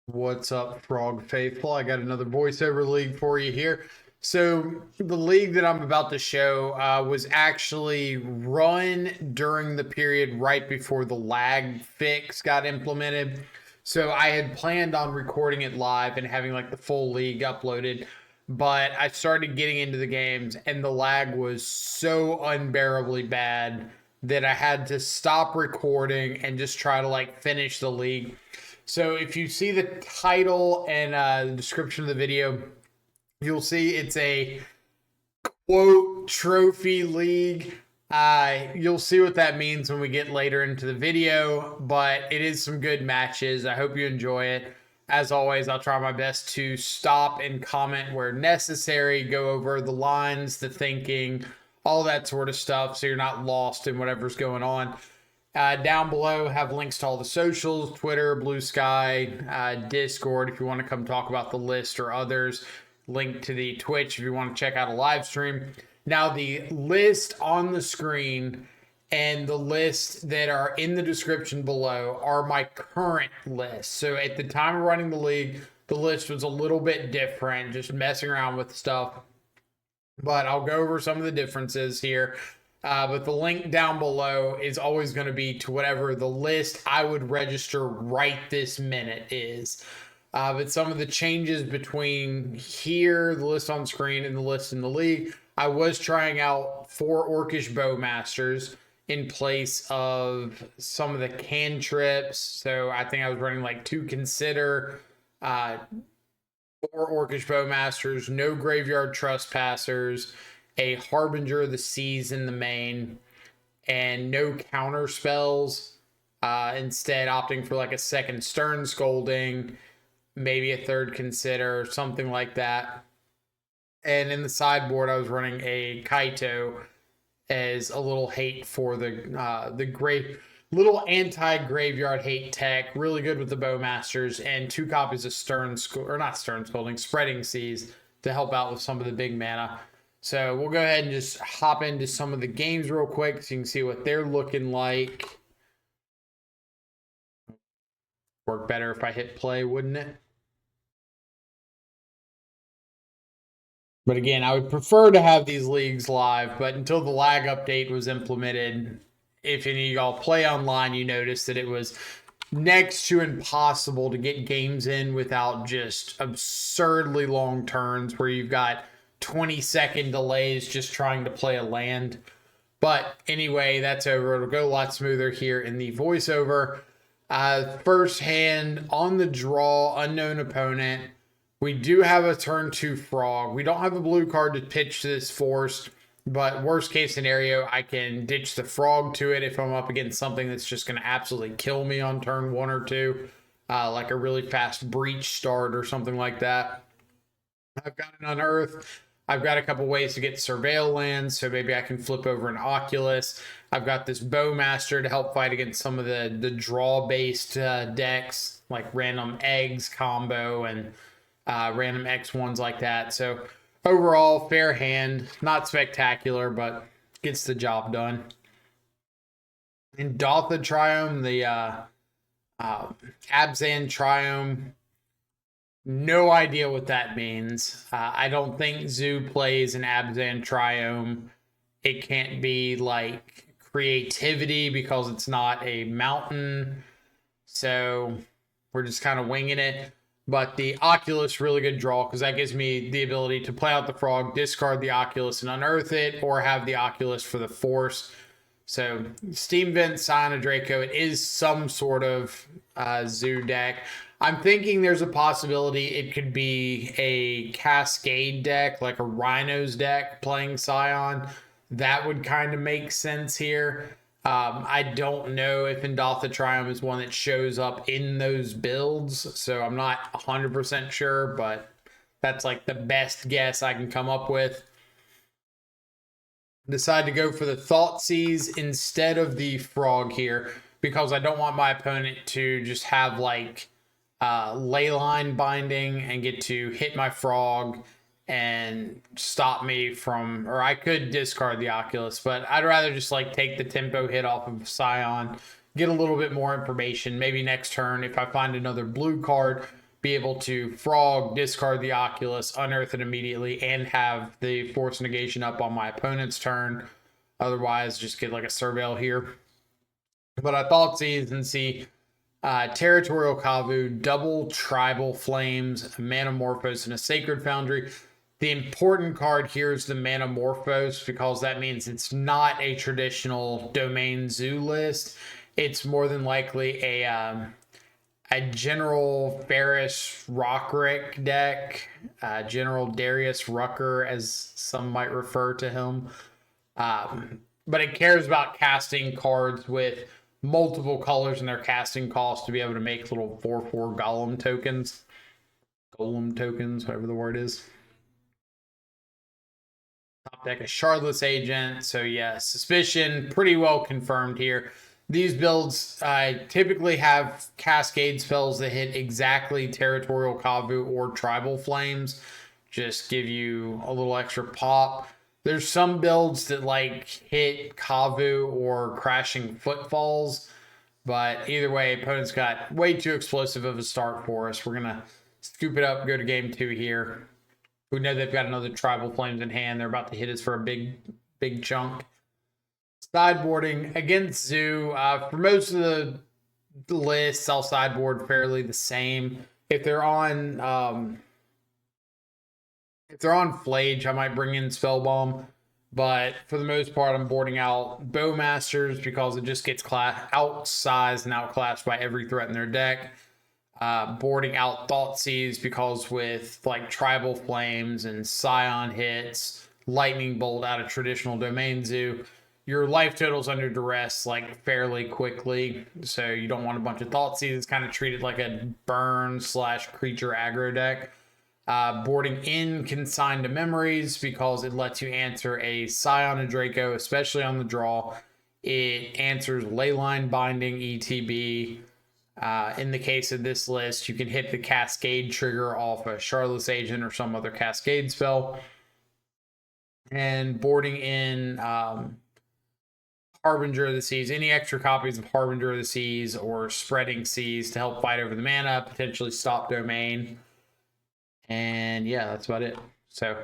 What's up, Frog Faithful? I got another voiceover league for you here. So, the league that I'm about to show was actually run during the period right before the lag fix got implemented. So, I had planned on recording it live and having like the full league uploaded, but I started getting into the games and the lag was so unbearably bad that I had to stop recording and just try to like finish the league. So if you see the title and the description of the video, you'll see it's a quote trophy league. You'll see what that means when we get later into the video, but it is some good matches. I hope you enjoy it. As always, I'll try my best to stop and comment where necessary, go over the lines, the thinking, all that sort of stuff, so you're not lost in whatever's going on. Down below, have links to all the socials, Twitter, Blue Sky, Discord, if you want to come talk about the list or others. Link to the Twitch if you want to check out a live stream. Now, the list on the screen and the lists that are in the description below are my current list. So at the time of running the league, the list was a little bit different, just messing around with stuff. But I'll go over some of the differences here. But the link down below is always going to be to whatever the list I would register right this minute is. But some of the changes between here, the list on screen, and the list in the league, I was trying out 4 Orcish Bowmasters in place of some of the cantrips. So I think I was running like 2 Consider, 4 Orcish Bowmasters, no Graveyard Trespassers, a Harbinger of the Seas in the main, and no counter spells. Instead, opting for like a second Stern Scolding, maybe a third Consider, something like that. And in the sideboard, I was running a Kaito as a little hate for the great little anti-graveyard hate tech, really good with the Bowmasters, and 2 copies of Spreading Seas to help out with some of the big mana. So we'll go ahead and just hop into some of the games real quick so you can see what they're looking like. Work better if I hit play, wouldn't it? But again, I would prefer to have these leagues live, but until the lag update was implemented, if any of y'all play online, you noticed that it was next to impossible to get games in without just absurdly long turns where you've got 20-second delays just trying to play a land. But anyway, that's over. It'll go a lot smoother here in the voiceover. First hand on the draw, unknown opponent. We do have a turn 2 frog. We don't have a blue card to pitch this force, but worst case scenario, I can ditch the frog to it if I'm up against something that's just going to absolutely kill me on turn 1 or 2, like a really fast breach start or something like that. I've got an unearth. I've got a couple ways to get surveil lands, so maybe I can flip over an Oculus. I've got this Bowmaster to help fight against some of the draw-based decks, like random eggs combo and random X1s like that. So overall, fair hand. Not spectacular, but gets the job done. In Dotha Triome, the Abzan Triome, no idea what that means. I don't think Zoo plays an Abzan Triome. It can't be like creativity because it's not a mountain. So we're just kind of winging it. But the Oculus, really good draw because that gives me the ability to play out the frog, discard the Oculus and unearth it, or have the Oculus for the force. So Steam Vent, Scion of Draco, it is some sort of Zoo deck. I'm thinking there's a possibility it could be a Cascade deck, like a Rhinos deck playing Scion. That would kind of make sense here. I don't know if Indotha Triumph is one that shows up in those builds, so I'm not 100% sure, but that's like the best guess I can come up with. Decide to go for the Thoughtseize instead of the Frog here because I don't want my opponent to just have like Leyline Binding and get to hit my Frog and stop me from, or I could discard the Oculus, but I'd rather just like take the tempo hit off of Scion, get a little bit more information. Maybe next turn, if I find another blue card, be able to frog, discard the Oculus, unearth it immediately, and have the force negation up on my opponent's turn. Otherwise, just get like a surveil here. But I thought and see Territorial Kavu, double Tribal Flames, Manamorphose, and a Sacred Foundry. The important card here is the Manamorphose, because that means it's not a traditional Domain Zoo list. It's more than likely a General Ferris Rockrick deck, General Darius Rucker, as some might refer to him. But it cares about casting cards with multiple colors in their casting cost to be able to make little 4/4 golem tokens, whatever the word is. Top deck a Shardless Agent. So yeah, Suspicion, pretty well confirmed here. These builds typically have Cascade spells that hit exactly Territorial Kavu or Tribal Flames. Just give you a little extra pop. There's some builds that like hit Kavu or Crashing Footfalls. But either way, opponent's got way too explosive of a start for us. We're going to scoop it up, go to game 2 here. We know they've got another Tribal Flames in hand. They're about to hit us for a big chunk. Sideboarding against Zoo. For most of the lists, I'll sideboard fairly the same. If they're on Flage, I might bring in Spellbomb. But for the most part, I'm boarding out Bowmasters because it just gets outsized and outclassed by every threat in their deck. Boarding out Thoughtseize because with like Tribal Flames and Scion hits, Lightning Bolt out of traditional Domain Zoo, your life total's under duress like fairly quickly. So you don't want a bunch of Thoughtseize. It's kind of treated like a burn/creature aggro deck. Boarding in Consigned to Memories because it lets you answer a Scion of Draco, especially on the draw. It answers Leyline Binding ETB. In the case of this list, you can hit the Cascade trigger off a Shardless Agent or some other Cascade spell. And boarding in Harbinger of the Seas, any extra copies of Harbinger of the Seas or Spreading Seas to help fight over the mana, potentially stop Domain. And yeah, that's about it. So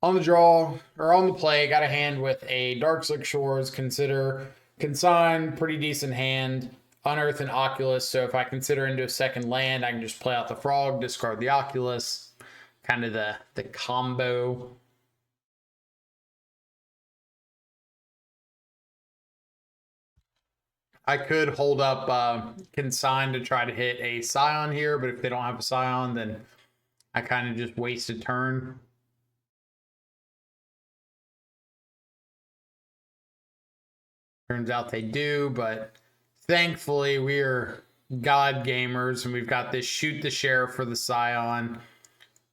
on the draw, or on the play, got a hand with a Darkslick Shores, consider Consign, pretty decent hand. Unearth and Oculus, so if I consider into a second land, I can just play out the Frog, discard the Oculus. Kind of the combo. I could hold up Consign to try to hit a Scion here, but if they don't have a Scion, then I kind of just waste a turn. Turns out they do, but thankfully we're God gamers and we've got this Shoot the Sheriff for the Scion.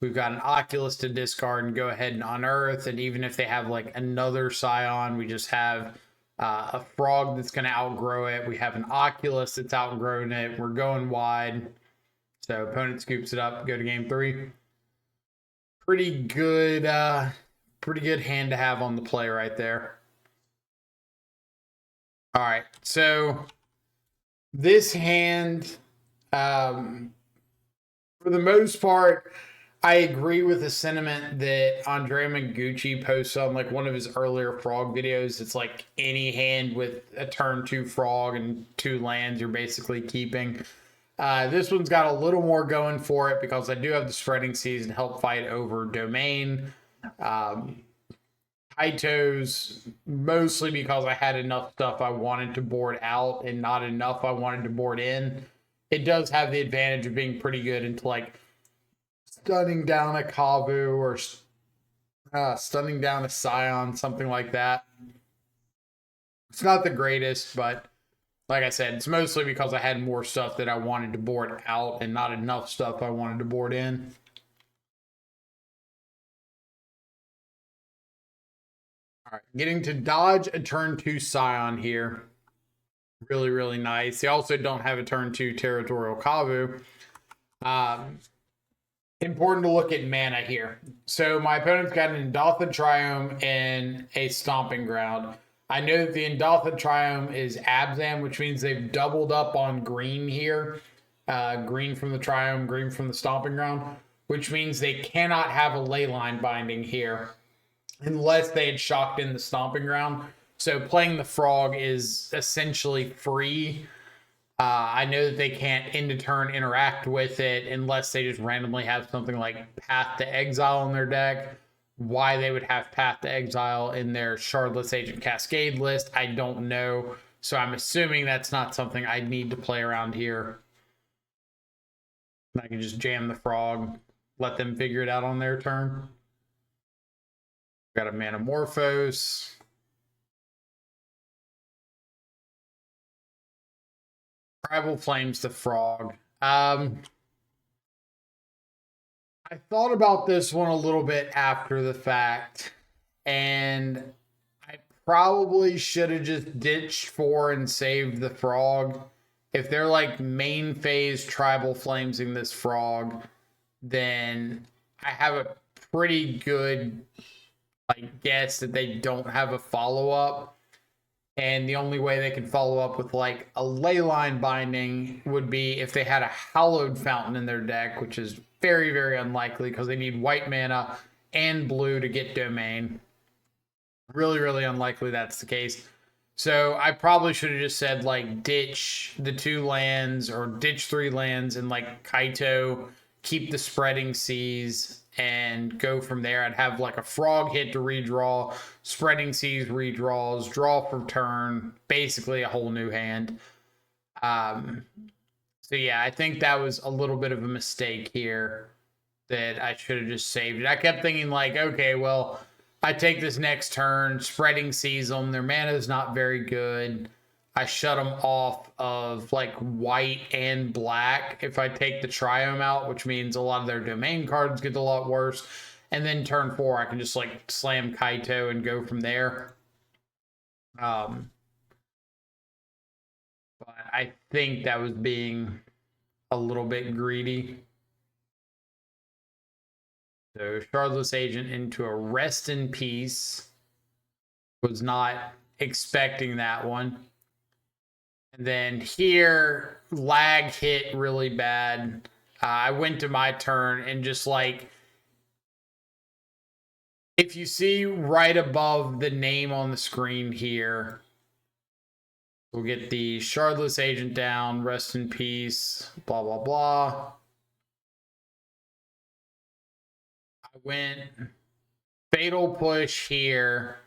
We've got an Oculus to discard and go ahead and unearth. And even if they have like another Scion, we just have a Frog that's going to outgrow it. We have an Oculus that's outgrown it. We're going wide. So opponent scoops it up, go to game 3. Pretty good hand to have on the play right there. All right, so this hand, for the most part, I agree with the sentiment that Andre Mengucci posts on like one of his earlier Frog videos. It's like any hand with a turn 2 Frog and 2 lands you're basically keeping. This one's got a little more going for it because I do have the Spreading Seas to help fight over Domain. High Toes, mostly because I had enough stuff I wanted to board out and not enough I wanted to board in. It does have the advantage of being pretty good into like stunning down a Kavu or stunning down a Scion, something like that. It's not the greatest, but like I said, it's mostly because I had more stuff that I wanted to board out and not enough stuff I wanted to board in. All right, getting to dodge a turn 2 Scion here. Really, really nice. They also don't have a turn 2 Territorial Kavu. Important to look at mana here. So my opponent's got an Endotha Triome and a Stomping Ground. I know that the Endotha Triome is Abzan, which means they've doubled up on green here. green from the Triome, green from the Stomping Ground, which means they cannot have a leyline binding here unless they had shocked in the Stomping Ground. So playing the Frog is essentially free. I know that they can't end of turn interact with it unless they just randomly have something like Path to Exile in their deck. Why they would have Path to Exile in their Shardless Agent Cascade list, I don't know. So I'm assuming that's not something I need to play around here. I can just jam the Frog, let them figure it out on their turn. Got a Manamorphose. Tribal Flames the Frog. I thought about this one a little bit after the fact, and I probably should have just ditched 4 and saved the Frog. If they're like main phase Tribal Flamesing this Frog, then I have a pretty good guess that they don't have a follow-up. And the only way they can follow up with like a leyline binding would be if they had a Hallowed Fountain in their deck, which is very, very unlikely because they need white mana and blue to get domain. Really, really unlikely that's the case. So I probably should have just said like ditch the 2 lands or ditch 3 lands and like Kaito, keep the Spreading Seas, and go from there. I'd have like a Frog hit to redraw, Spreading Seas redraws, draw for turn, basically a whole new hand. So yeah, I think that was a little bit of a mistake here that I should have just saved it. I kept thinking like, okay, well, I take this next turn, Spreading Seas them, their mana is not very good. I shut them off of like white and black if I take the Triome out, which means a lot of their domain cards get a lot worse. And then turn 4, I can just like slam Kaito and go from there. But I think that was being a little bit greedy. So Shardless Agent into a Rest in Peace. Was not expecting that one. And then here, lag hit really bad. I went to my turn and just like, if you see right above the name on the screen here, we'll get the Shardless Agent down, Rest in Peace, blah, blah, blah. I went Fatal Push here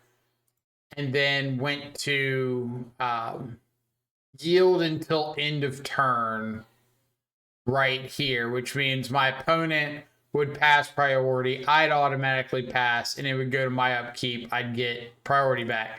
and then went to yield until end of turn right here, which means my opponent would pass priority, I'd automatically pass, and it would go to my upkeep. I'd get priority back.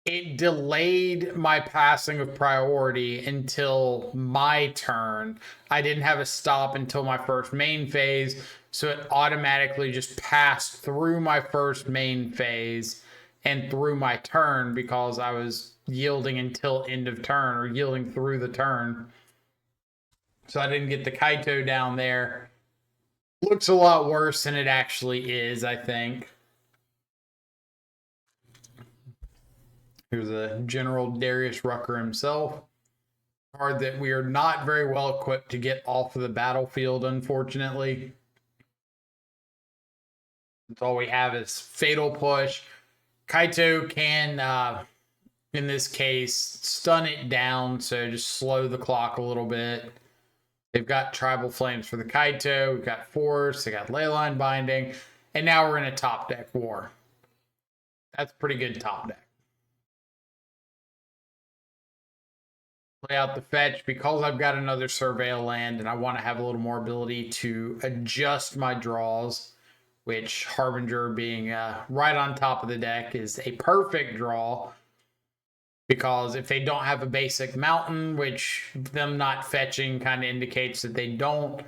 It delayed my passing of priority until my turn. I didn't have a stop until my first main phase, so it automatically just passed through my first main phase and through my turn because I was yielding until end of turn or yielding through the turn. So I didn't get the Kaito down there. Looks a lot worse than it actually is, I think. Here's a General Darius Rucker himself. Card that we are not very well equipped to get off of the battlefield, unfortunately. That's all we have is Fatal Push. Kaito can, in this case, stun it down, so just slow the clock a little bit. They've got Tribal Flames for the Kaito. We've got Force. They got Leyline Binding. And now we're in a top deck war. That's pretty good top deck. Play out the fetch because I've got another Surveil land and I want to have a little more ability to adjust my draws, which Harbinger being right on top of the deck is a perfect draw. Because if they don't have a basic mountain, which them not fetching kind of indicates that they don't,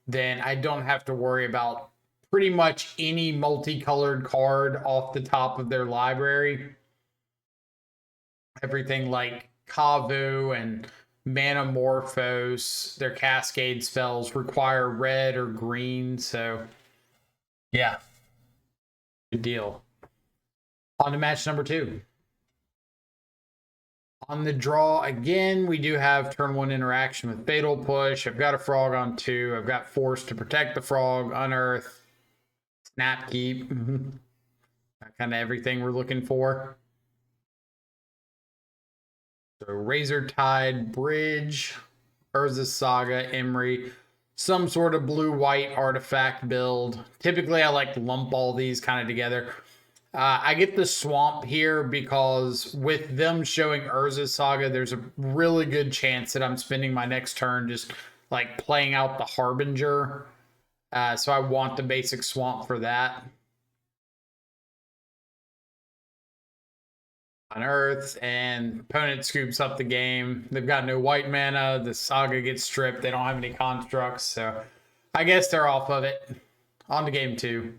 then I don't have to worry about pretty much any multicolored card off the top of their library. Everything like Kavu and Manamorphose, their Cascade spells require red or green. So, yeah, good deal. On to match number 2. On the draw, again, we do have turn 1 interaction with Fatal Push. I've got a frog on 2. I've got Force to protect the frog, Unearth, Snap Keep. Kind of everything we're looking for. So Razor Tide, Bridge, Urza's Saga, Emery, some sort of blue-white artifact build. Typically, I like to lump all these kind of together. I get the Swamp here because with them showing Urza's Saga, there's a really good chance that I'm spending my next turn just like playing out the Harbinger. So I want the basic Swamp for that. Unearth, and opponent scoops up the game. They've got no white mana. The Saga gets stripped. They don't have any constructs, so I guess they're off of it. On to game 2.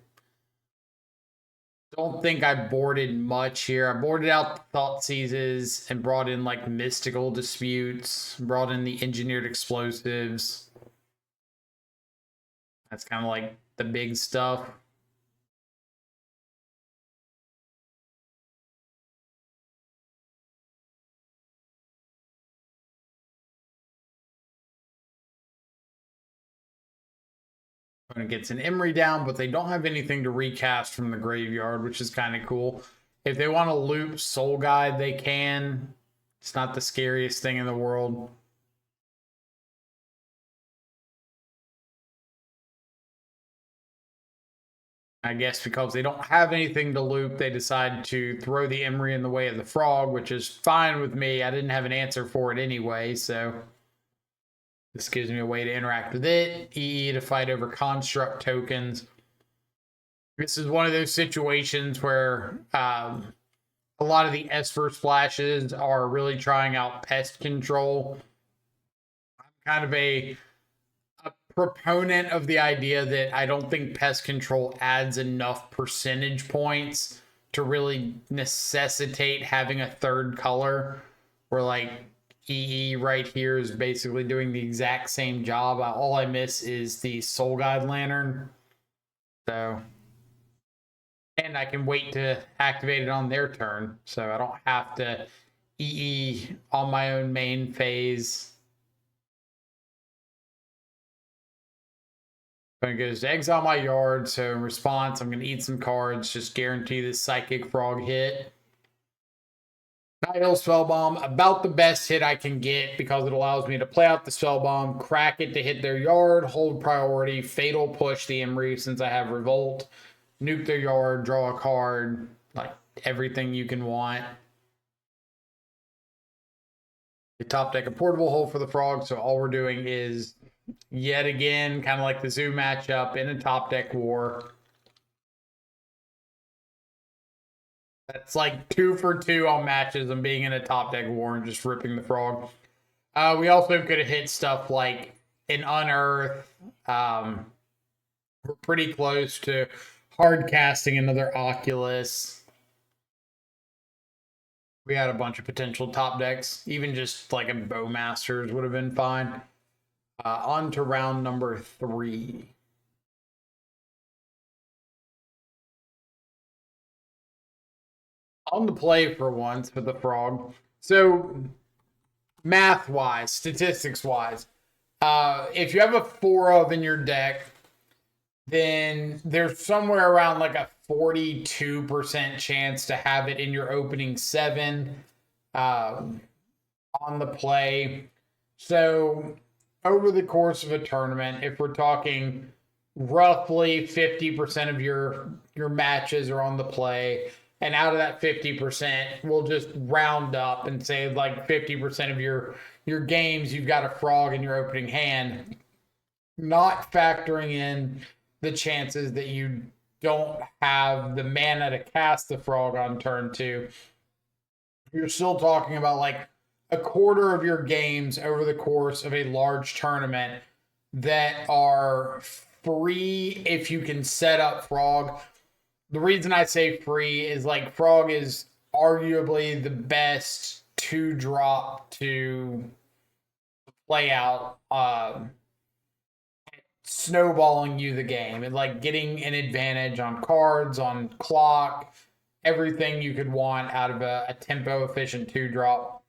Don't think I boarded much here. I boarded out the Thought Seizes and brought in like Mystical Disputes, brought in the Engineered Explosives. That's kind of like the big stuff. Opponent gets an Emery down, but they don't have anything to recast from the graveyard, which is kind of cool. If they want to loop Soul Guide, they can. It's not the scariest thing in the world. I guess because they don't have anything to loop, they decide to throw the Emery in the way of the frog, which is fine with me. I didn't have an answer for it anyway, so this gives me a way to interact with it. EE to fight over construct tokens. This is one of those situations where a lot of the Esper splashes are really trying out pest control. I'm kind of a proponent of the idea that I don't think pest control adds enough percentage points to really necessitate having a third color, where like EE right here is basically doing the exact same job. All I miss is the Soul Guide Lantern. So, and I can wait to activate it on their turn, so I don't have to EE on my own main phase. It goes to exile my yard, so in response, I'm going to eat some cards, just guarantee this Psychic Frog hit. Nihil Spellbomb, about the best hit I can get because it allows me to play out the Spellbomb, crack it to hit their yard, hold priority, Fatal Push the Emery since I have Revolt, nuke their yard, draw a card, like everything you can want. The top deck a Portable Hole for the Frog, so all we're doing is yet again, kind of like the Zoo matchup in a top deck war. That's like 2 for 2 on matches and being in a top deck war and just ripping the frog. We also could have hit stuff like an Unearth. We're pretty close to hard casting another Oculus. We had a bunch of potential top decks. Even just like a Bowmasters would have been fine. On to round number 3. On the play for once for the frog. So, math-wise, statistics-wise, if you have a 4 of in your deck, then there's somewhere around like a 42% chance to have it in your opening 7 on the play. So, over the course of a tournament, if we're talking roughly 50% of your matches are on the play, and out of that 50%, we'll just round up and say like 50% of your games, you've got a frog in your opening hand, not factoring in the chances that you don't have the mana to cast the frog on turn 2. You're still talking about like a quarter of your games over the course of a large tournament that are free if you can set up frog. The reason I say free is like frog is arguably the best 2-drop to play out, snowballing you the game and like getting an advantage on cards, on clock, everything you could want out of a tempo efficient 2-drop.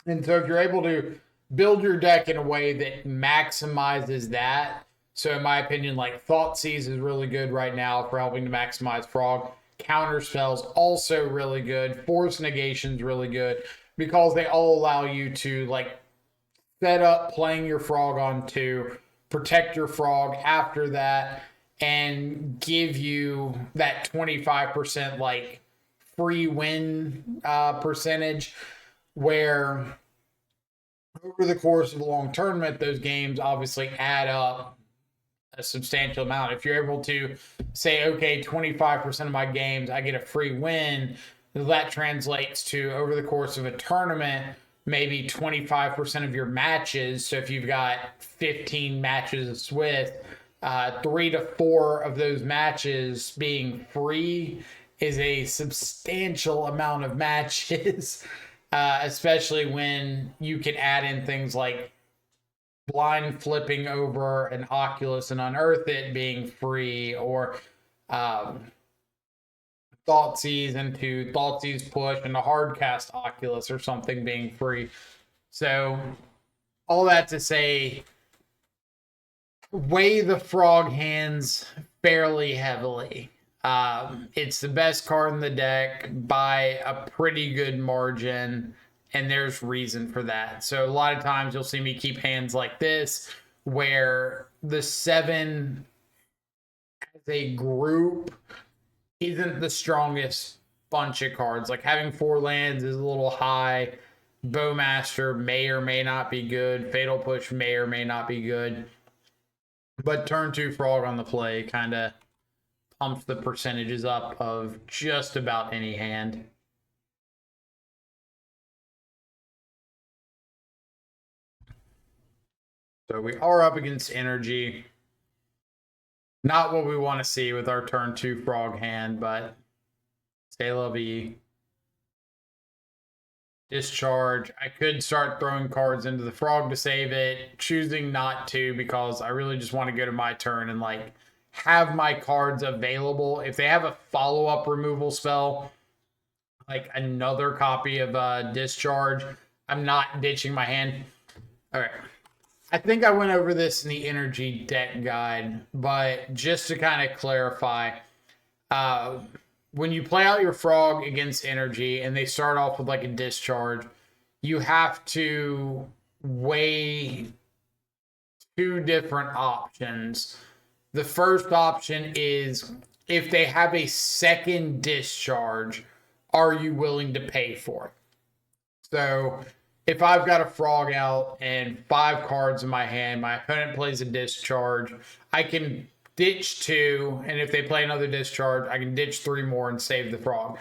And so if you're able to build your deck in a way that maximizes that, so in my opinion, like Thoughtseize is really good right now for helping to maximize Frog. Counterspell's also really good. Force Negation's really good because they all allow you to like set up playing your Frog on 2, protect your Frog after that, and give you that 25% like free win percentage, where over the course of a long tournament, those games obviously add up a substantial amount. If you're able to say, okay, 25% of my games, I get a free win, that translates to, over the course of a tournament, maybe 25% of your matches. So if you've got 15 matches with 3 to 4 of those matches being free is a substantial amount of matches, especially when you can add in things like blind flipping over an Oculus and unearth it being free, or Thoughtseize into Thoughtseize push and a hardcast Oculus or something being free. So all that to say, weigh the Frog hands fairly heavily. It's the best card in the deck by a pretty good margin, and there's reason for that. So a lot of times you'll see me keep hands like this, where the 7 as a group isn't the strongest bunch of cards. Like having 4 lands is a little high. Bowmaster may or may not be good. Fatal Push may or may not be good. But turn 2 Frog on the play kind of pumps the percentages up of just about any hand. So we are up against energy. Not what we want to see with our turn 2 Frog hand, but c'est la vie. Discharge. I could start throwing cards into the Frog to save it, choosing not to because I really just want to go to my turn and like have my cards available. If they have a follow-up removal spell, like another copy of Discharge, I'm not ditching my hand. All right. I think I went over this in the energy deck guide, but just to kind of clarify, when you play out your Frog against energy and they start off with like a Discharge, you have to weigh 2 different options. The first option is, if they have a second Discharge, are you willing to pay for it? So if I've got a Frog out and 5 cards in my hand, my opponent plays a Discharge, I can ditch 2, and if they play another Discharge, I can ditch 3 more and save the Frog.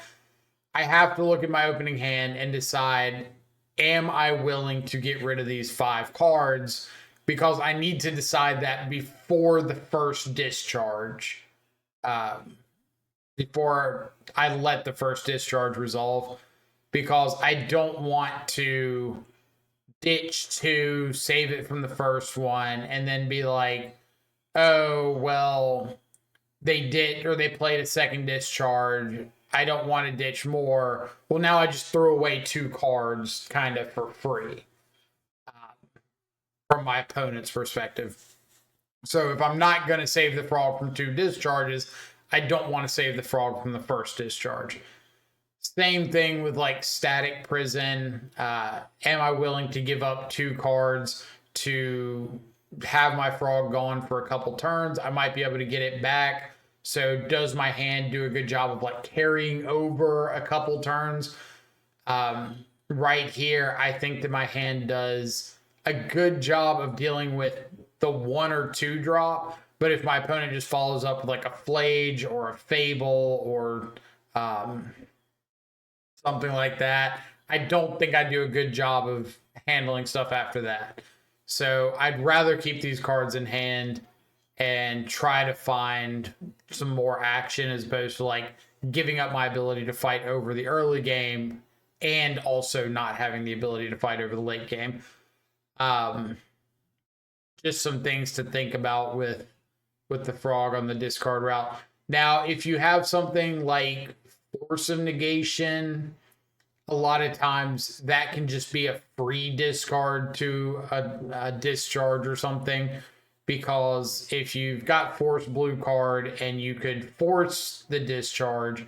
I have to look at my opening hand and decide, am I willing to get rid of these 5 cards? Because I need to decide that before the first Discharge, before I let the first Discharge resolve, because I don't want to ditch 2, save it from the first one, and then be like, oh, well, they did, or they played a second Discharge. I don't want to ditch more. Well, now I just threw away 2 cards kind of for free from my opponent's perspective. So if I'm not going to save the Frog from 2 Discharges, I don't want to save the Frog from the first Discharge. Same thing with like Static Prison. Am I willing to give up 2 cards to have my Frog gone for a couple turns? I might be able to get it back. So does my hand do a good job of like carrying over a couple turns? Right here, I think that my hand does a good job of dealing with the 1 or 2 drop. But if my opponent just follows up with like a Flage or a Fable or something like that, I don't think I do a good job of handling stuff after that. So I'd rather keep these cards in hand and try to find some more action, as opposed to like giving up my ability to fight over the early game and also not having the ability to fight over the late game. Just some things to think about with the Frog on the discard route. Now, if you have something like Force of Negation, a lot of times that can just be a free discard to a discharge or something. Because if you've got force blue card and you could force the discharge,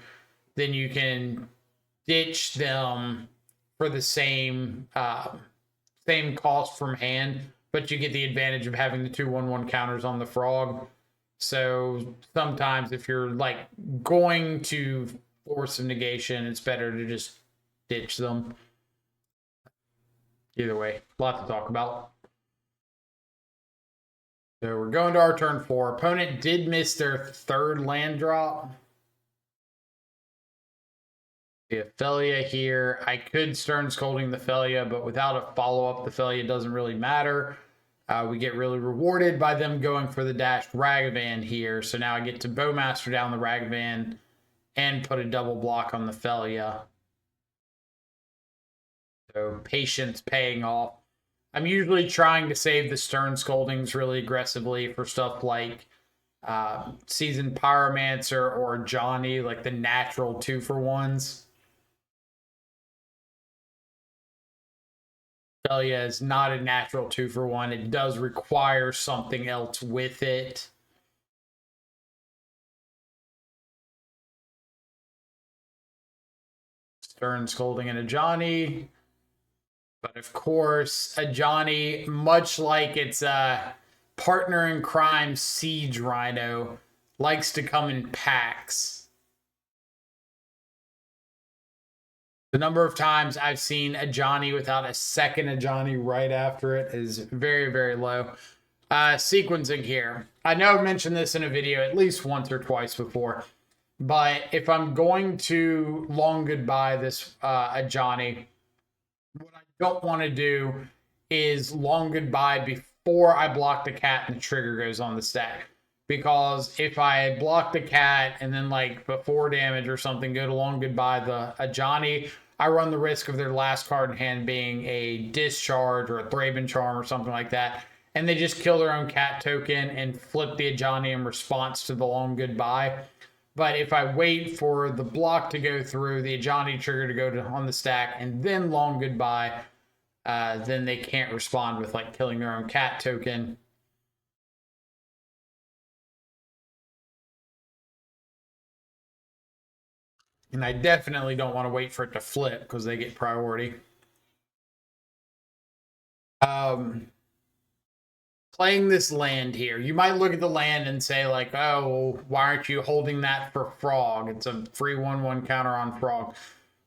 then you can ditch them for the same cost from hand, but you get the advantage of having the 2/1/1 counters on the frog. So sometimes if you're like going to force a negation, it's better to just ditch them. Either way, a lot to talk about. So we're going to our turn 4. Opponent did miss their third land drop. The Ophelia here. I could Stern Scolding the Ophelia, but without a follow-up, the Ophelia doesn't really matter. We get really rewarded by them going for the dashed Ragavan here. So now I get to Bowmaster down the Ragavan and put a double block on the Ophelia. So patience paying off. I'm usually trying to save the Stern Scoldings really aggressively for stuff like Seasoned Pyromancer or Johnny, like the natural 2-for-1s. Ophelia is not a natural 2-for-1. It does require something else with it. Stern Scolding and a Johnny. But of course, a Johnny, much like its partner in crime, Siege Rhino, likes to come in packs. The number of times I've seen a Johnny without a second a Johnny right after it is very, very low. Sequencing here. I know I've mentioned this in a video at least once or twice before, but if I'm going to long goodbye this a Johnny, what I don't want to do is long goodbye before I block the cat and the trigger goes on the stack. Because if I block the cat and then like before damage or something go to long goodbye a Johnny, I run the risk of their last card in hand being a discharge or a Thraben Charm or something like that. And they just kill their own cat token and flip the Johnny in response to the long goodbye. But if I wait for the block to go through, the Johnny trigger to go on the stack, and then long goodbye, then they can't respond with like killing their own cat token. And I definitely don't want to wait for it to flip because they get priority. Playing this land here, you might look at the land and say like, oh, why aren't you holding that for frog? It's a free 1/1 counter on frog.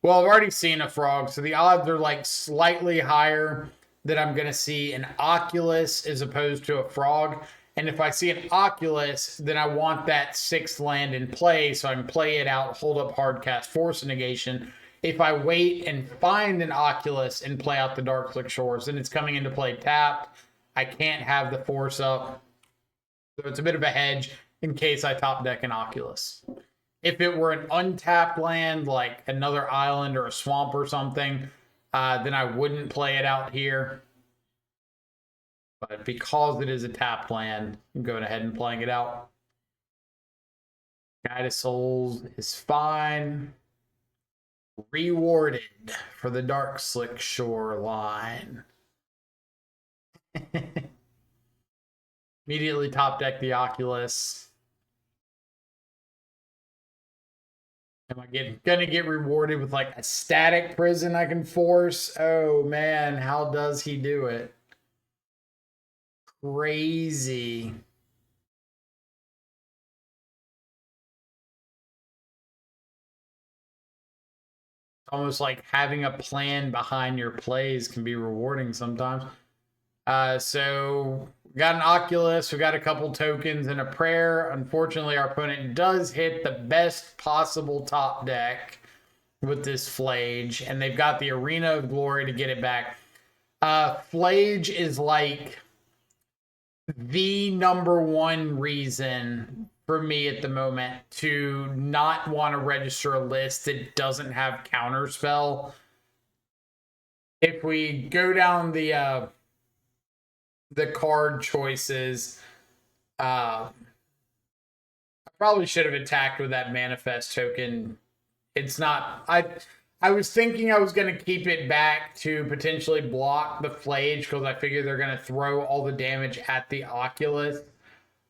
Well, I've already seen a frog, so the odds are like slightly higher that I'm going to see an Oculus as opposed to a frog. And if I see an Oculus, then I want that 6th land in play so I can play it out, hold up hardcast, force a negation. If I wait and find an Oculus and play out the Darkslick Shores, then it's coming into play tapped. I can't have the force up. So it's a bit of a hedge in case I top deck an Oculus. If it were an untapped land, like another island or a swamp or something, then I wouldn't play it out here. But because it is a tapped land, I'm going ahead and playing it out. Guide of Souls is fine. Rewarded for the Darkslick Shoreline. Immediately top deck the Oculus. Am I gonna get rewarded with like a static prison I can force? Oh man, how does he do it? Crazy. Almost like having a plan behind your plays can be rewarding sometimes. So we got an Oculus, we got a couple tokens and a prayer. Unfortunately, our opponent does hit the best possible top deck with this Flage, and they've got the Arena of Glory to get it back. Flage is like the #1 reason for me at the moment to not want to register a list that doesn't have counterspell. If we go down the card choices, I probably should have attacked with that manifest token. It's not, I I was thinking I was going to keep it back to potentially block the Flage because I figure they're going to throw all the damage at the Oculus.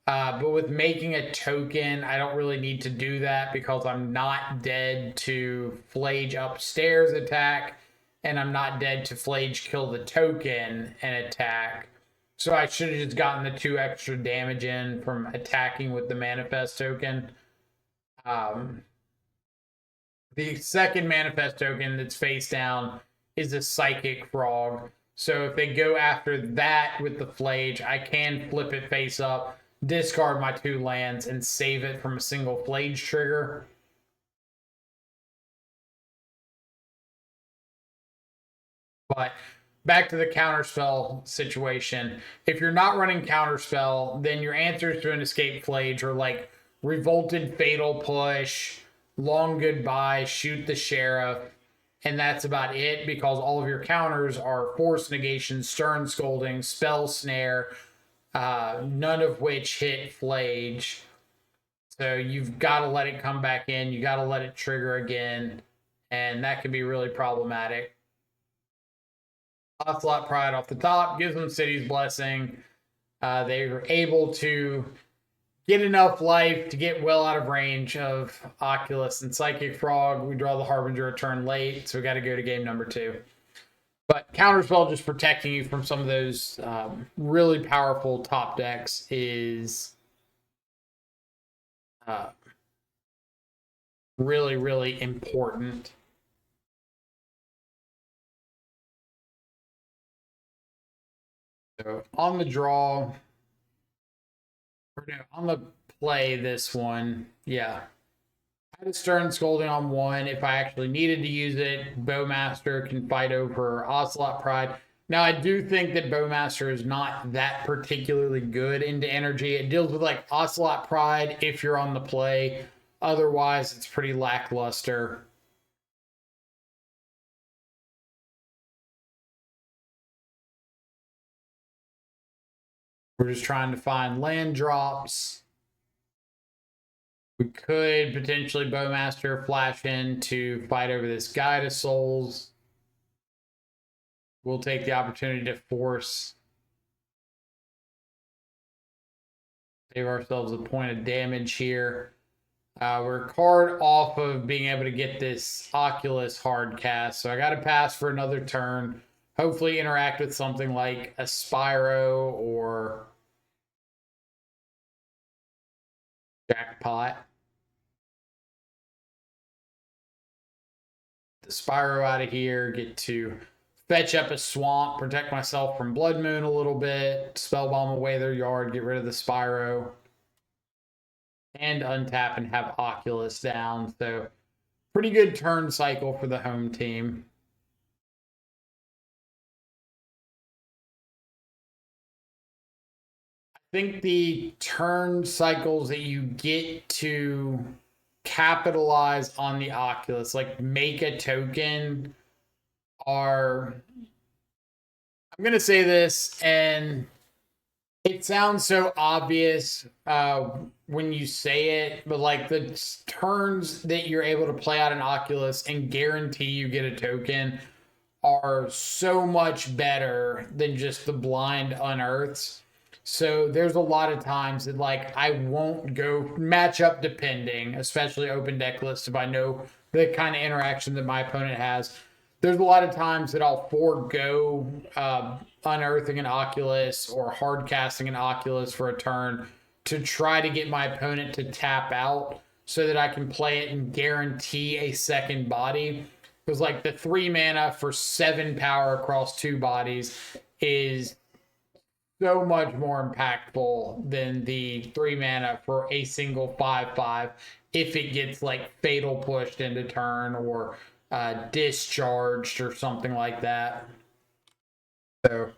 But with making a token, I don't really need to do that because I'm not dead to Flage upstairs attack, and I'm not dead to Flage kill the token and attack. So I should have just gotten the 2 extra damage in from attacking with the Manifest token. The second Manifest token that's face down is a Psychic Frog. So if they go after that with the Flage, I can flip it face up, discard my 2 lands, and save it from a single Flage trigger. But back to the counterspell situation. If you're not running counterspell, then your answers to an escape Flage are like Revolted Fatal Push, Long Goodbye, Shoot the Sheriff, and that's about it because all of your counters are Force Negation, Stern Scolding, Spell Snare, none of which hit Flage. So you've got to let it come back in. You got to let it trigger again, and that can be really problematic. Ocelot Pride off the top gives them City's Blessing. They were able to get enough life to get well out of range of Oculus and Psychic Frog. We draw the Harbinger a turn late, so we got to go to game number 2. But Counterspell just protecting you from some of those really powerful top decks is really, really important. So on the draw, or no, on the play this one, yeah. I had a Stern Scolding on 1. If I actually needed to use it, Bowmaster can fight over Ocelot Pride. Now, I do think that Bowmaster is not that particularly good into energy. It deals with like Ocelot Pride if you're on the play. Otherwise, it's pretty lackluster. We're just trying to find land drops. We could potentially Bowmaster flash in to fight over this Guide of Souls. We'll take the opportunity to force. Save ourselves a point of damage here. We're a card off of being able to get this Oculus hard cast. So I got to pass for another turn. Hopefully interact with something like a Spyro or Jackpot. The Spyro out of here, get to fetch up a swamp, protect myself from Blood Moon a little bit, spellbomb away their yard, get rid of the Spyro, and untap and have Oculus down. So pretty good turn cycle for the home team. I think the turn cycles that you get to capitalize on the Oculus, like make a token, are, I'm going to say this, and it sounds so obvious when you say it, but like the turns that you're able to play out an Oculus and guarantee you get a token are so much better than just the blind unearths. So there's a lot of times that like I won't go matchup depending, especially open deck lists, if I know the kind of interaction that my opponent has. There's a lot of times that I'll forego unearthing an Oculus or hard casting an Oculus for a turn to try to get my opponent to tap out so that I can play it and guarantee a second body. Because like the 3 mana for 7 power across 2 bodies is so much more impactful than the 3 mana for a single 5/5 if it gets like fatal pushed into turn or discharged or something like that. So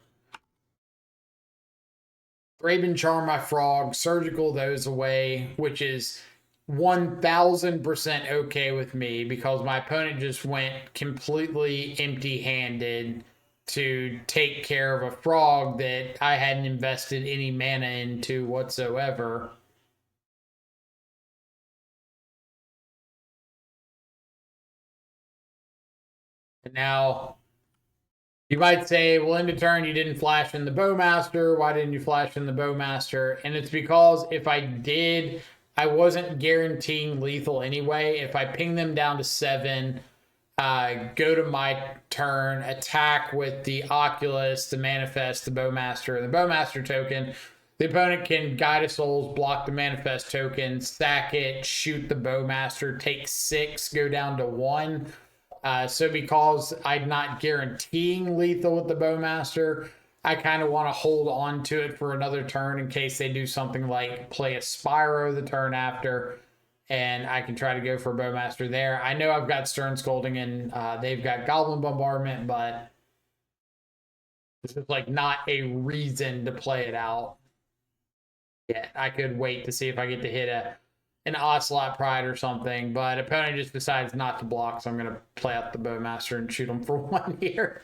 Raven Charm my frog, surgical those away, which is 1000% okay with me because my opponent just went completely empty-handed to take care of a frog that I hadn't invested any mana into whatsoever. And now you might say, well, end of turn, you didn't flash in the Bowmaster. Why didn't you flash in the Bowmaster? And it's because if I did, I wasn't guaranteeing lethal anyway. If I ping them down to 7, go to my turn, attack with the Oculus, the Manifest, the Bowmaster, and the Bowmaster token, the opponent can Guide of Souls, block the Manifest token, sack it, shoot the Bowmaster, take 6, go down to 1. So because I'm not guaranteeing lethal with the Bowmaster, I kind of want to hold on to it for another turn in case they do something like play a Spyro the turn after, and I can try to go for a Bowmaster there. I know I've got Stern Scolding and they've got Goblin Bombardment, but this is like not a reason to play it out yet. I could wait to see if I get to hit an Ocelot Pride or something, but opponent just decides not to block, so I'm going to play out the Bowmaster and shoot him for 1 here.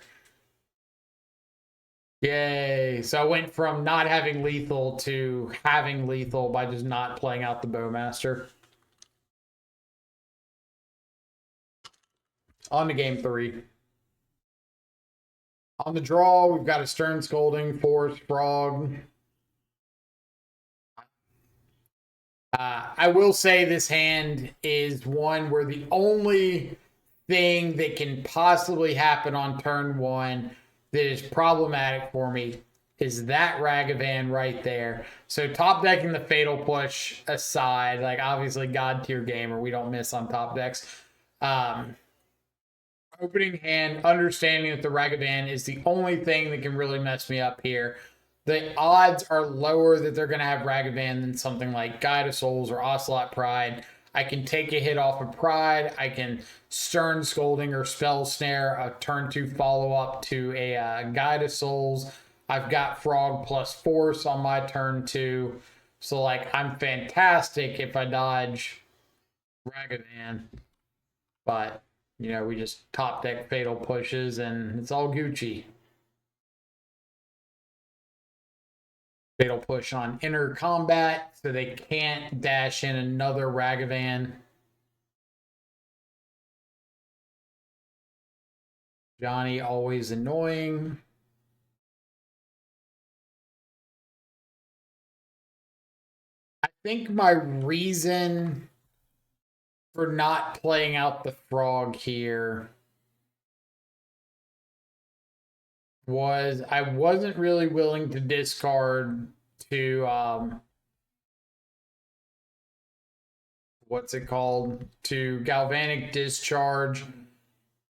Yay. So I went from not having lethal to having lethal by just not playing out the Bowmaster. On to game 3. On the draw, we've got a Stern Scolding, Forest Frog. I will say this hand is one where the only thing that can possibly happen on turn 1 that is problematic for me is that Ragavan right there. So top decking the Fatal Push aside, like obviously God tier gamer, we don't miss on top decks. Opening hand, understanding that the Ragavan is the only thing that can really mess me up here. The odds are lower that they're going to have Ragavan than something like Guide of Souls or Ocelot Pride. I can take a hit off of Pride. I can Stern Scolding or Spell Snare a turn 2 follow-up to a Guide of Souls. I've got Frog plus Force on my turn 2. So, like, I'm fantastic if I dodge Ragavan. But, you know, we just top deck Fatal Pushes and it's all Gucci. Fatal Push on Inner Combat, so they can't dash in another Ragavan. Johnny, always annoying. I think my reason for not playing out the Frog here was I wasn't really willing to discard to what's it called, to Galvanic Discharge,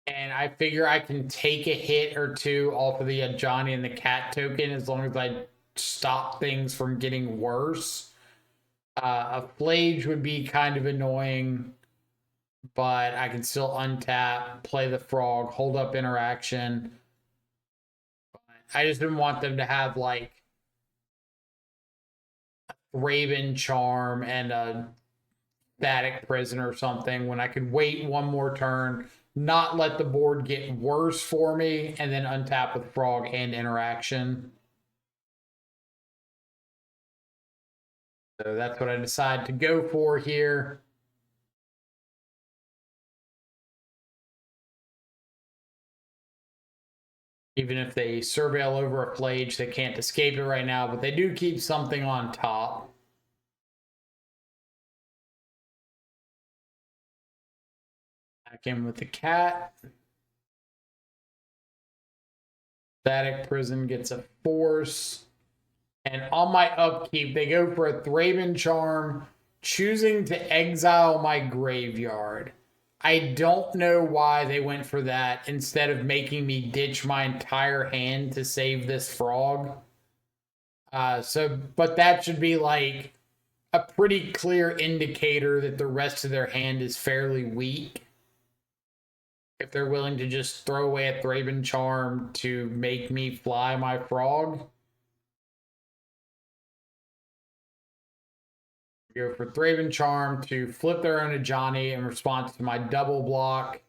and I figure I can take a hit or 2 off of the Johnny and the Cat token as long as I stop things from getting worse. A Flage would be kind of annoying, but I can still untap, play the Frog, hold up interaction. I just didn't want them to have like a Raven Charm and a Static Prison or something when I could wait 1 more turn, not let the board get worse for me, and then untap with Frog and interaction. So that's what I decided to go for here. Even if they surveil over a Flage, they can't escape it right now, but they do keep something on top. Back in with the Cat. Static Prison gets a Force. And on my upkeep, they go for a Thraben Charm, choosing to exile my graveyard. I don't know why they went for that instead of making me ditch my entire hand to save this Frog. But that should be like a pretty clear indicator that the rest of their hand is fairly weak. If they're willing to just throw away a Thraben Charm to make me fly my Frog. Go for Thraben Charm to flip their own Ajani in response to my double block.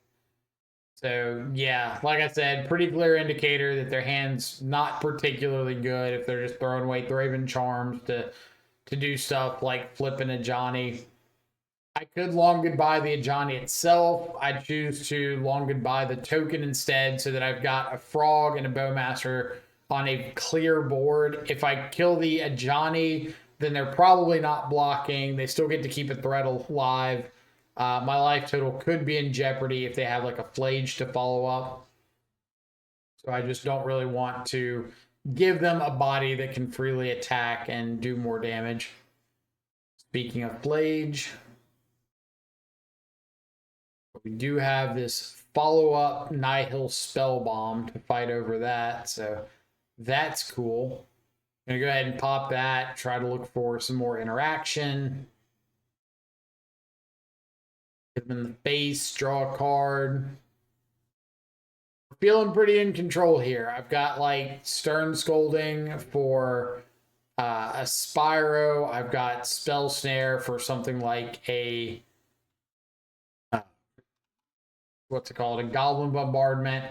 So, yeah, like I said, pretty clear indicator that their hand's not particularly good if they're just throwing away Thraben Charms to do stuff like flipping Ajani. I I could long goodbye the Ajani itself. I choose to long goodbye the token instead so that I've got a frog and a bowmaster on a clear board. If I kill the Ajani, then they're probably not blocking. They still get to keep a threat alive. My life total could be in jeopardy if they have like a flage to follow up. So I just don't really want to give them a body that can freely attack and do more damage. Speaking of flage, we do have this follow-up Nihil Spell Bomb to fight over that, so that's cool. I'm going to go ahead and pop that, try to look for some more interaction. Hit them in the face, draw a card. Feeling pretty in control here. I've got like Stern Scolding for a Spyro. I've got Spell Snare for something like a what's it called? A Goblin Bombardment.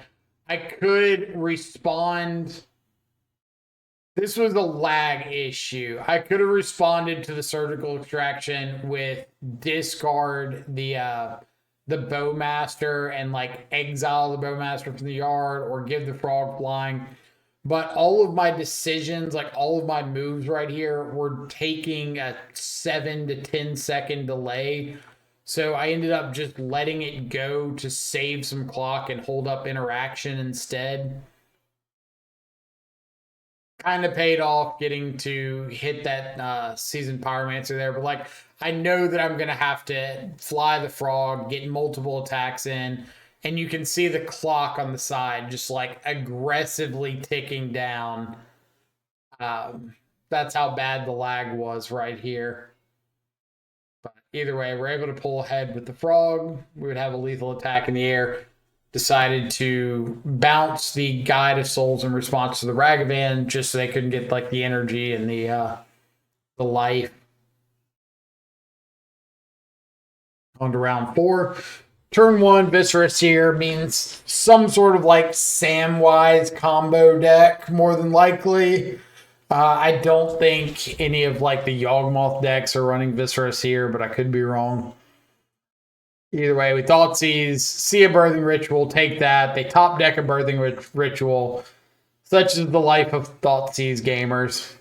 I could respond. This was a lag issue. I could have responded to the Surgical Extraction with discard the Bowmaster and like exile the Bowmaster from the yard or give the frog flying. But all of my decisions, like all of my moves right here, were taking a 7 to 10 second delay. So I ended up just letting it go to save some clock and hold up interaction instead. Kind of paid off getting to hit that Seasoned Pyromancer there. But like, I know that I'm going to have to fly the frog, get multiple attacks in. And you can see the clock on the side just like aggressively ticking down. That's how bad the lag was right here. But either way, we're able to pull ahead with the frog. We would have a lethal attack in the air. Decided to bounce the Guide of Souls in response to the Ragavan just so they couldn't get like the energy and the life. On to round 4. Turn 1, Viscera Seer means some sort of like Samwise combo deck, more than likely. I don't think any of like the Yawgmoth decks are running Viscera Seer, but I could be wrong. Either way, we Thoughtseize, see a Birthing Ritual, take that. They top deck a Birthing Ritual. Such is the life of Thoughtseize gamers.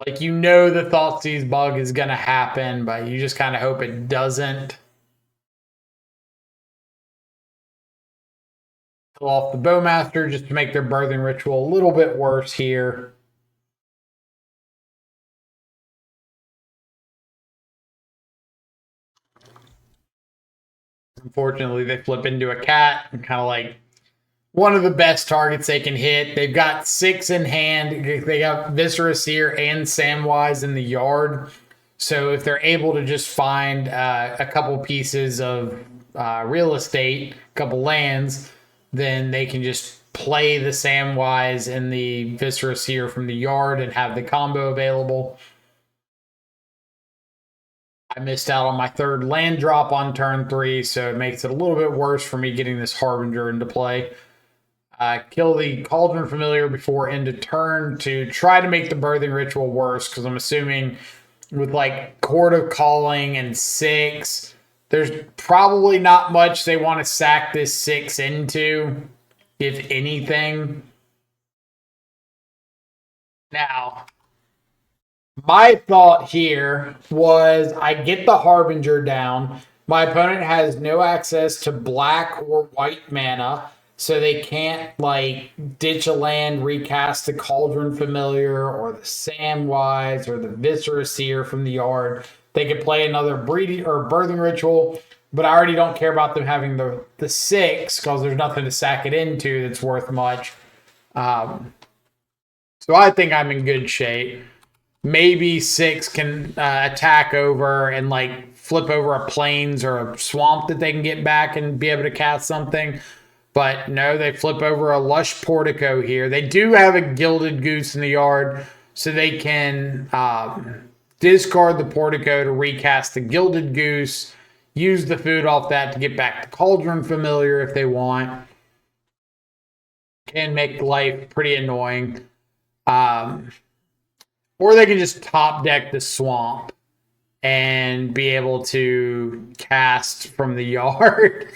Like, you know the Thoughtseize bug is going to happen, but you just kind of hope it doesn't. Pull off the Bowmaster just to make their Birthing Ritual a little bit worse here. Unfortunately, they flip into a cat and kind of like one of the best targets they can hit. They've got 6 in hand. They got Viscera Seer and Samwise in the yard. So if they're able to just find a couple pieces of real estate, a couple lands, then they can just play the Samwise and the Viscera Seer from the yard and have the combo available. I missed out on my 3rd land drop on turn 3, so it makes it a little bit worse for me getting this Harbinger into play. Kill the Cauldron Familiar before end of turn to try to make the Birthing Ritual worse, because I'm assuming with like Court of Calling and 6, there's probably not much they want to sack this 6 into, if anything. Now, my thought here was I get the Harbinger down. My opponent has no access to black or white mana, so they can't like ditch a land, recast the Cauldron Familiar or the Samwise or the Viscera Seer from the yard. They could play another breeding or Birthing Ritual, but I already don't care about them having the 6 because there's nothing to sack it into that's worth much. So I think I'm in good shape. Maybe 6 can attack over and like flip over a plains or a swamp that they can get back and be able to cast something. But no, they flip over a Lush Portico here. They do have a Gilded Goose in the yard, so they can discard the Portico to recast the Gilded Goose, use the food off that to get back the Cauldron Familiar if they want. Can make life pretty annoying. Or they can just top deck the swamp and be able to cast from the yard.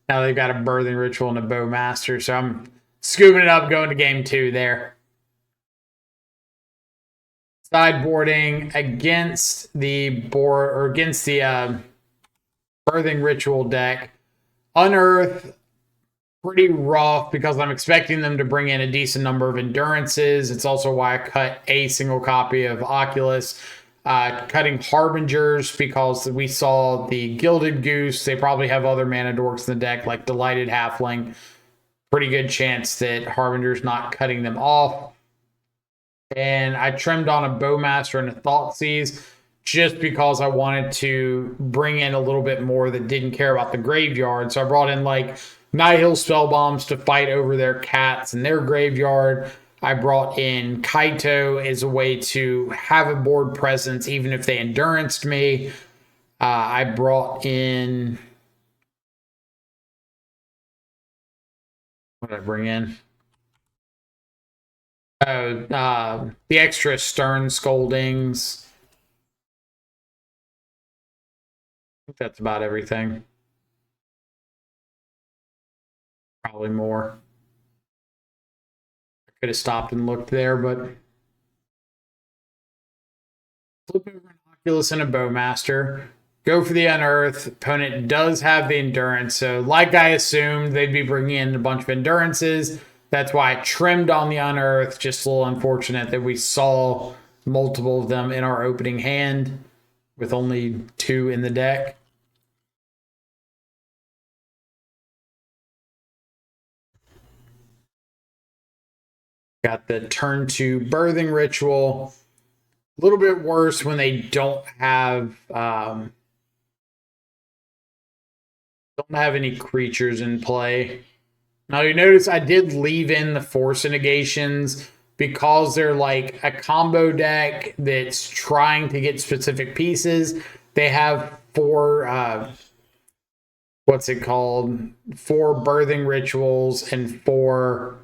Now they've got a birthing ritual and a bowmaster, so I'm scooping it up, going to game 2 there. Sideboarding against the birthing ritual deck. Unearth, pretty rough because I'm expecting them to bring in a decent number of endurances. It's also why I cut a single copy of Oculus. Cutting Harbingers because we saw the Gilded Goose. They probably have other mana dorks in the deck like Delighted Halfling. Pretty good chance that Harbinger's not cutting them off. And I trimmed on a Bowmaster and a Thoughtseize just because I wanted to bring in a little bit more that didn't care about the graveyard. So I brought in like Nihil Spellbombs to fight over their cats in their graveyard. I brought in Kaito as a way to have a board presence even if they enduranced me. I brought in... What did I bring in? The extra Stern Scoldings. I think that's about everything. Probably more. I could have stopped and looked there, but flip over an Oculus and a Bowmaster. Go for the Unearth. Opponent does have the Endurance, so like I assumed, they'd be bringing in a bunch of Endurances. That's why I trimmed on the Unearth. Just a little unfortunate that we saw multiple of them in our opening hand with only 2 in the deck. Got the turn 2 Birthing Ritual. A little bit worse when they don't have any creatures in play. Now you notice I did leave in the Force Negations because they're like a combo deck that's trying to get specific pieces. They have 4 what's it called? 4 Birthing Rituals and 4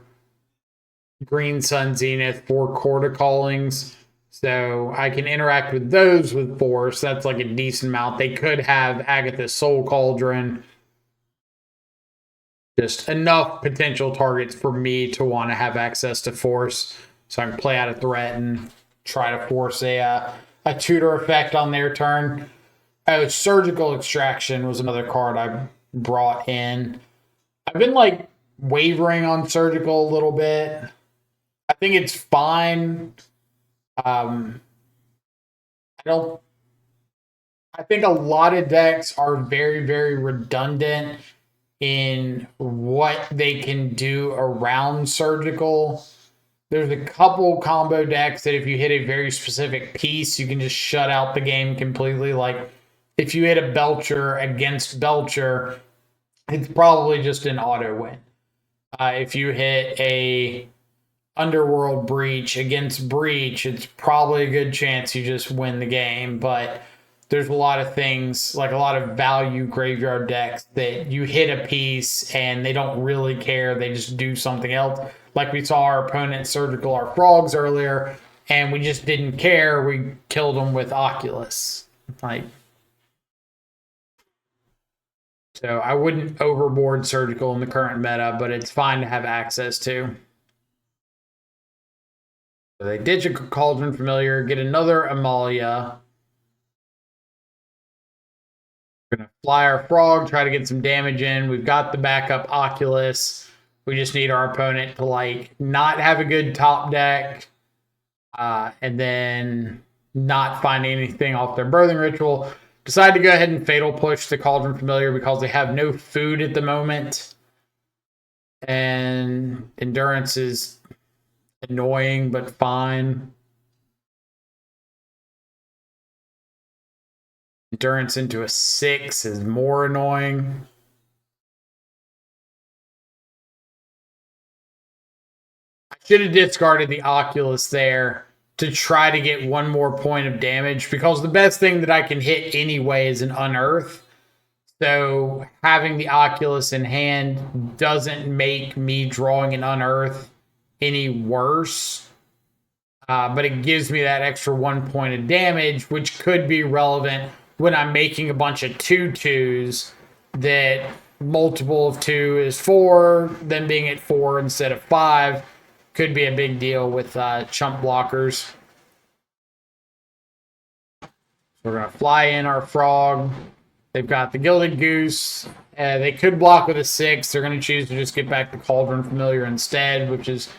Green Sun Zenith, 4 Corda Callings. So I can interact with those with Force. That's like a decent amount. They could have Agatha's Soul Cauldron. Just enough potential targets for me to want to have access to Force. So I can play out a threat and try to force a tutor effect on their turn. Oh, Surgical Extraction was another card I brought in. I've been like wavering on Surgical a little bit. I think it's fine. I think a lot of decks are very, very redundant in what they can do around Surgical. There's a couple combo decks that if you hit a very specific piece, you can just shut out the game completely. Like if you hit a Belcher against Belcher, it's probably just an auto win. If you hit a Underworld Breach against Breach, it's probably a good chance you just win the game. But there's a lot of things, like a lot of value graveyard decks that you hit a piece and they don't really care. They just do something else. Like we saw our opponent Surgical our Frogs earlier, and we just didn't care. We killed them with Oculus. So I wouldn't overboard Surgical in the current meta, but it's fine to have access to. So they ditch a Cauldron Familiar, get another Amalia. We're going to fly our Frog, try to get some damage in. We've got the backup Oculus. We just need our opponent to like not have a good top deck and then not find anything off their Birthing Ritual. Decide to go ahead and Fatal Push the Cauldron Familiar because they have no food at the moment. And Endurance is annoying, but fine. Endurance into a 6 is more annoying. I should have discarded the Oculus there to try to get one more point of damage because the best thing that I can hit anyway is an Unearth. So having the Oculus in hand doesn't make me drawing an Unearth any worse. but it gives me that extra 1 point of damage, which could be relevant when I'm making a bunch of 2/2s that multiple of 2 is 4, then being at 4 instead of 5 could be a big deal with chump blockers. So we're going to fly in our frog. They've got the Gilded Goose. They could block with a 6. They're going to choose to just get back the Cauldron Familiar instead, which is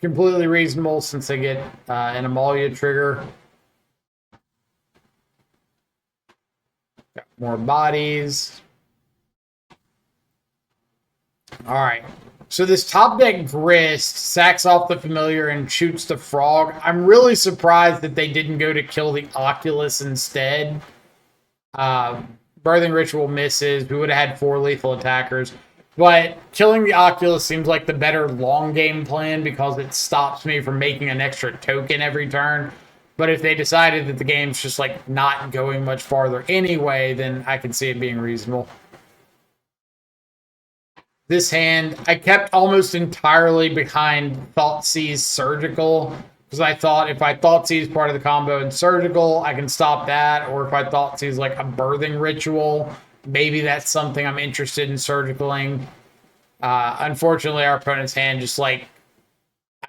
completely reasonable since they get an Amalia trigger. Got more bodies. All right. So this top deck Grist sacks off the Familiar and shoots the Frog. I'm really surprised that they didn't go to kill the Oculus instead. Birthing Ritual misses. We would have had 4 lethal attackers. But killing the Oculus seems like the better long game plan because it stops me from making an extra token every turn. But if they decided that the game's just like not going much farther anyway, then I can see it being reasonable. This hand, I kept almost entirely behind Thoughtseize Surgical because I thought if I Thoughtseize part of the combo and Surgical, I can stop that. Or if I Thoughtseize like a Birthing Ritual, maybe that's something I'm interested in surgicaling. Unfortunately, our opponent's hand just like,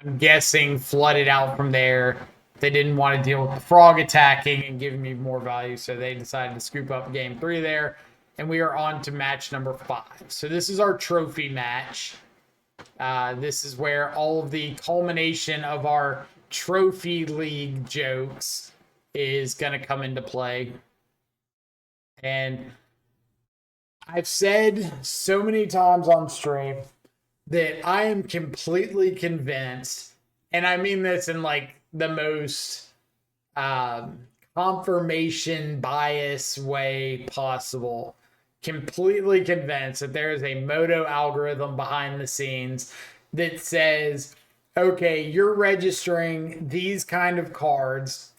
I'm guessing, flooded out from there. They didn't want to deal with the frog attacking and giving me more value, so they decided to scoop up game 3 there. And we are on to match number 5. So this is our trophy match. This is where all of the culmination of our trophy league jokes is going to come into play. And I've said so many times on stream that I am completely convinced, and I mean this in like the most confirmation bias way possible, completely convinced that there is a Moto algorithm behind the scenes that says, okay, you're registering these kind of cards.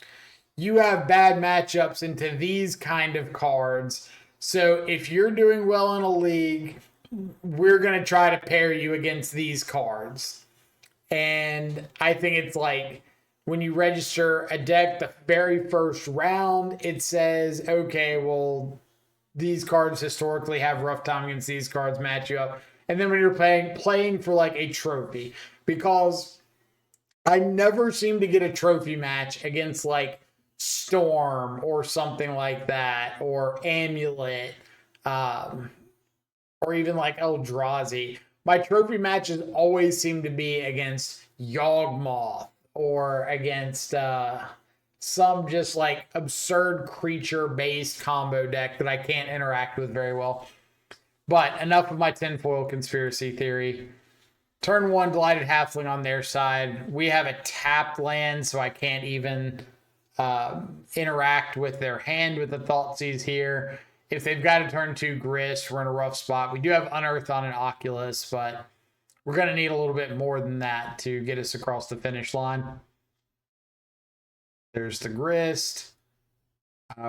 You have bad matchups into these kind of cards. So if you're doing well in a league, we're going to try to pair you against these cards. And I think it's like when you register a deck the very first round, it says, okay, well, these cards historically have rough time against these cards, match you up. And then when you're playing for like a trophy, because I never seem to get a trophy match against like Storm or something like that, or Amulet, or even like Eldrazi. My trophy matches always seem to be against Yawgmoth or against some just like absurd creature based combo deck that I can't interact with very well. But enough of my tinfoil conspiracy theory. Turn 1, Delighted Halfling on their side. We have a tapped land, so I can't even interact with their hand with the Thoughtseize here. If they've got a turn 2 Grist, we're in a rough spot. We do have Unearth on an Oculus, but we're going to need a little bit more than that to get us across the finish line. There's the Grist.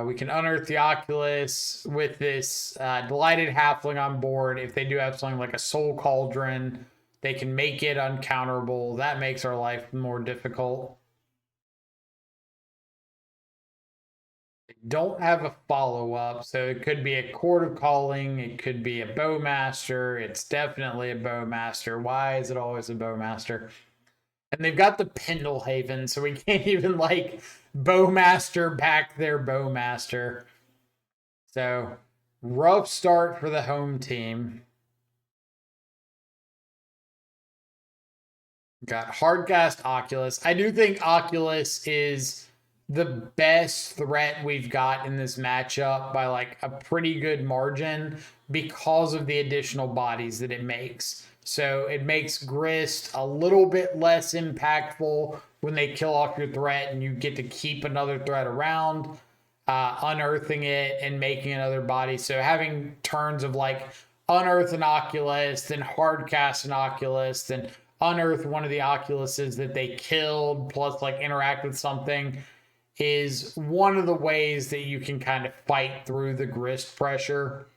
We can unearth the Oculus with this Delighted Halfling on board. If they do have something like a Soul Cauldron, they can make it uncounterable. That makes our life more difficult. They don't have a follow-up, so it could be a Court of Calling. It could be a Bowmaster. It's definitely a Bowmaster. Why is it always a Bowmaster? And they've got the Pendlehaven, so we can't even like Bowmaster back their Bowmaster. So rough start for the home team. Got Hardcast Oculus. I do think Oculus is the best threat we've got in this matchup by like a pretty good margin because of the additional bodies that it makes. So it makes Grist a little bit less impactful when they kill off your threat and you get to keep another threat around, unearthing it and making another body. So having turns of like unearth an Oculus, then hardcast an Oculus, then unearth one of the Oculuses that they killed, plus like interact with something, is one of the ways that you can kind of fight through the Grist pressure.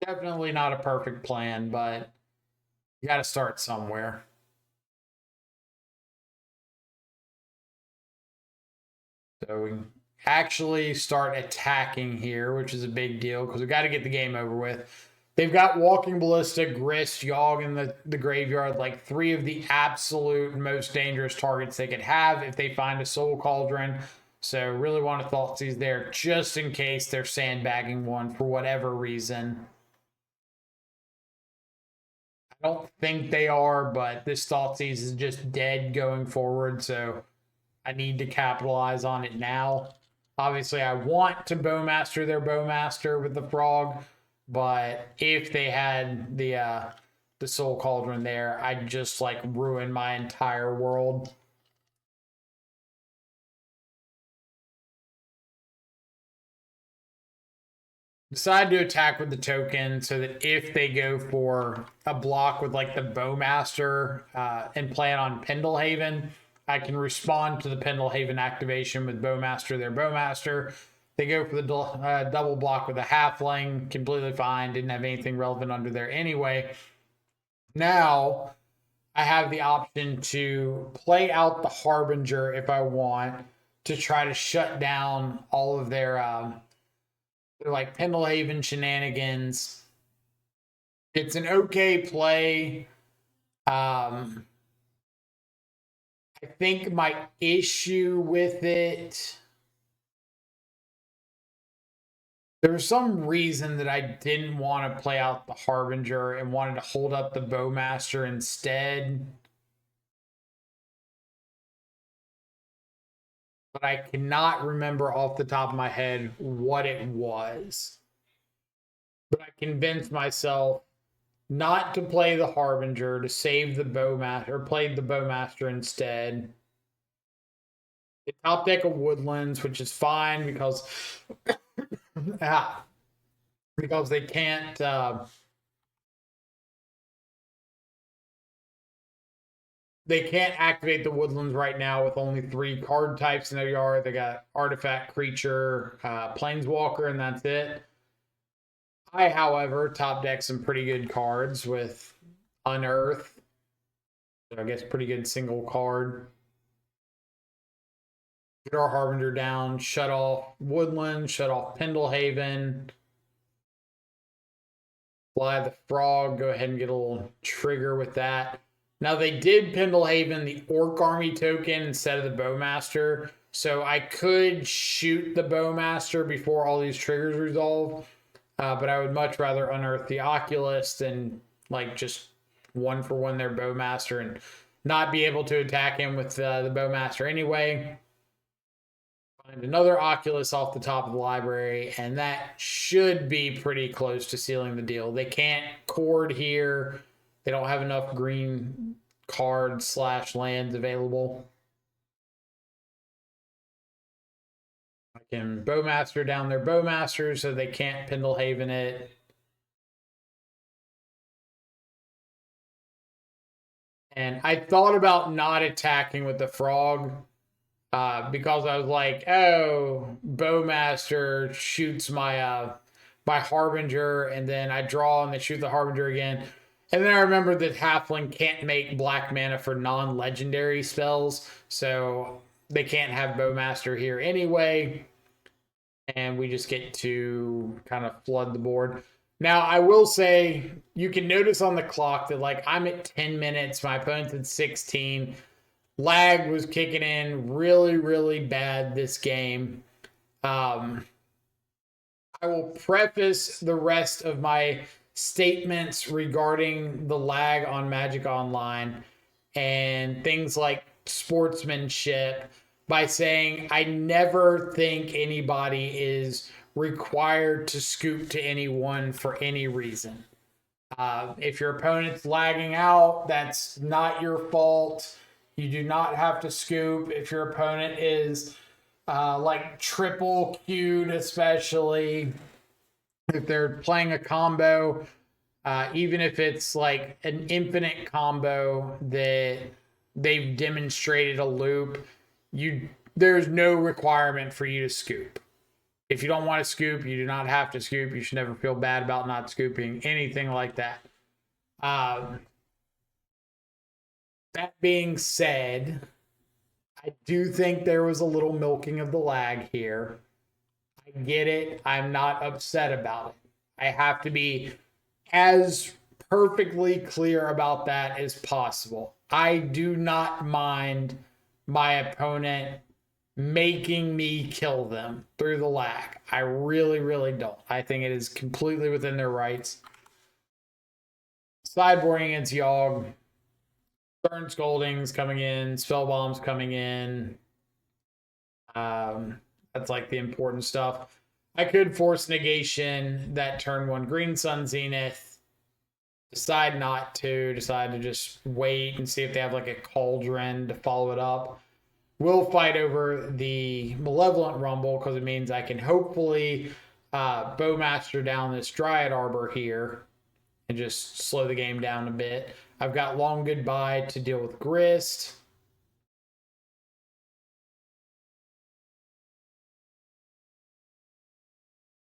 Definitely not a perfect plan, but you got to start somewhere. So we can actually start attacking here, which is a big deal because we got to get the game over with. They've got Walking Ballista, Grist, Yawg in the graveyard, like 3 of the absolute most dangerous targets they could have if they find a Soul Cauldron. So really want to Thoughtseize there just in case they're sandbagging one for whatever reason. I don't think they are, but this Thoughtseize is just dead going forward, so I need to capitalize on it now. Obviously, I want to Bowmaster their Bowmaster with the Frog, but if they had the Soul Cauldron there, I'd just like ruin my entire world. Decide to attack with the token so that if they go for a block with like the Bowmaster and plan on Pendlehaven, I can respond to the Pendlehaven activation with Bowmaster their Bowmaster. They go for the double block with a Halfling, completely fine, didn't have anything relevant under there anyway. Now I have the option to play out the Harbinger if I want to try to shut down all of their like Pendlehaven shenanigans. It's an okay play. I think my issue with it, there was some reason that I didn't want to play out the Harbinger and wanted to hold up the Bowmaster instead. But I cannot remember off the top of my head what it was. But I convinced myself not to play the Harbinger, to save the Bowmaster, or played the Bowmaster instead. It top deck of Woodlands, which is fine because because they can't activate the Woodlands right now with only 3 card types in their yard. They got Artifact, Creature, Planeswalker, and that's it. I, however, top deck some pretty good cards with Unearth. So I guess pretty good single card. Get our Harbinger down, shut off Woodland, shut off Pendlehaven. Fly the Frog, go ahead and get a little trigger with that. Now they did Pendlehaven the Orc Army token instead of the Bowmaster, so I could shoot the Bowmaster before all these triggers resolve, but I would much rather unearth the Oculus than like just 1-for-1 their Bowmaster and not be able to attack him with the Bowmaster anyway. Find another Oculus off the top of the library, and that should be pretty close to sealing the deal. They can't cord here. They don't have enough green cards / lands available. I can Bowmaster down their Bowmaster so they can't Pendlehaven it. And I thought about not attacking with the Frog because I was like, oh, Bowmaster shoots my my Harbinger, and then I draw and they shoot the Harbinger again. And then I remembered that Halfling can't make black mana for non-legendary spells, so they can't have Bowmaster here anyway. And we just get to kind of flood the board. Now, I will say, you can notice on the clock that, like, I'm at 10 minutes, my opponent's at 16. Lag was kicking in really, really bad this game. I will preface the rest of my statements regarding the lag on Magic Online and things like sportsmanship by saying I never think anybody is required to scoop to anyone for any reason. If your opponent's lagging out, that's not your fault. You do not have to scoop. If your opponent is like triple queued, especially if they're playing a combo, even if it's like an infinite combo that they've demonstrated a loop, there's no requirement for you to scoop. If you don't want to scoop, you do not have to scoop. You should never feel bad about not scooping, anything like that. That being said, I do think there was a little milking of the lag here. I get it. I'm not upset about it. I have to be as perfectly clear about that as possible. I do not mind my opponent making me kill them through the lag. I really, really don't. I think it is completely within their rights. Sideboarding against Yawg. Burn Scoldings coming in. Spell Bombs coming in. That's like the important stuff. I could force negation that turn 1 Green Sun Zenith. Decide not to. Decide to just wait and see if they have like a Cauldron to follow it up. We'll fight over the Malevolent Rumble because it means I can hopefully Bowmaster down this Dryad Arbor here and just slow the game down a bit. I've got Long Goodbye to deal with Grist.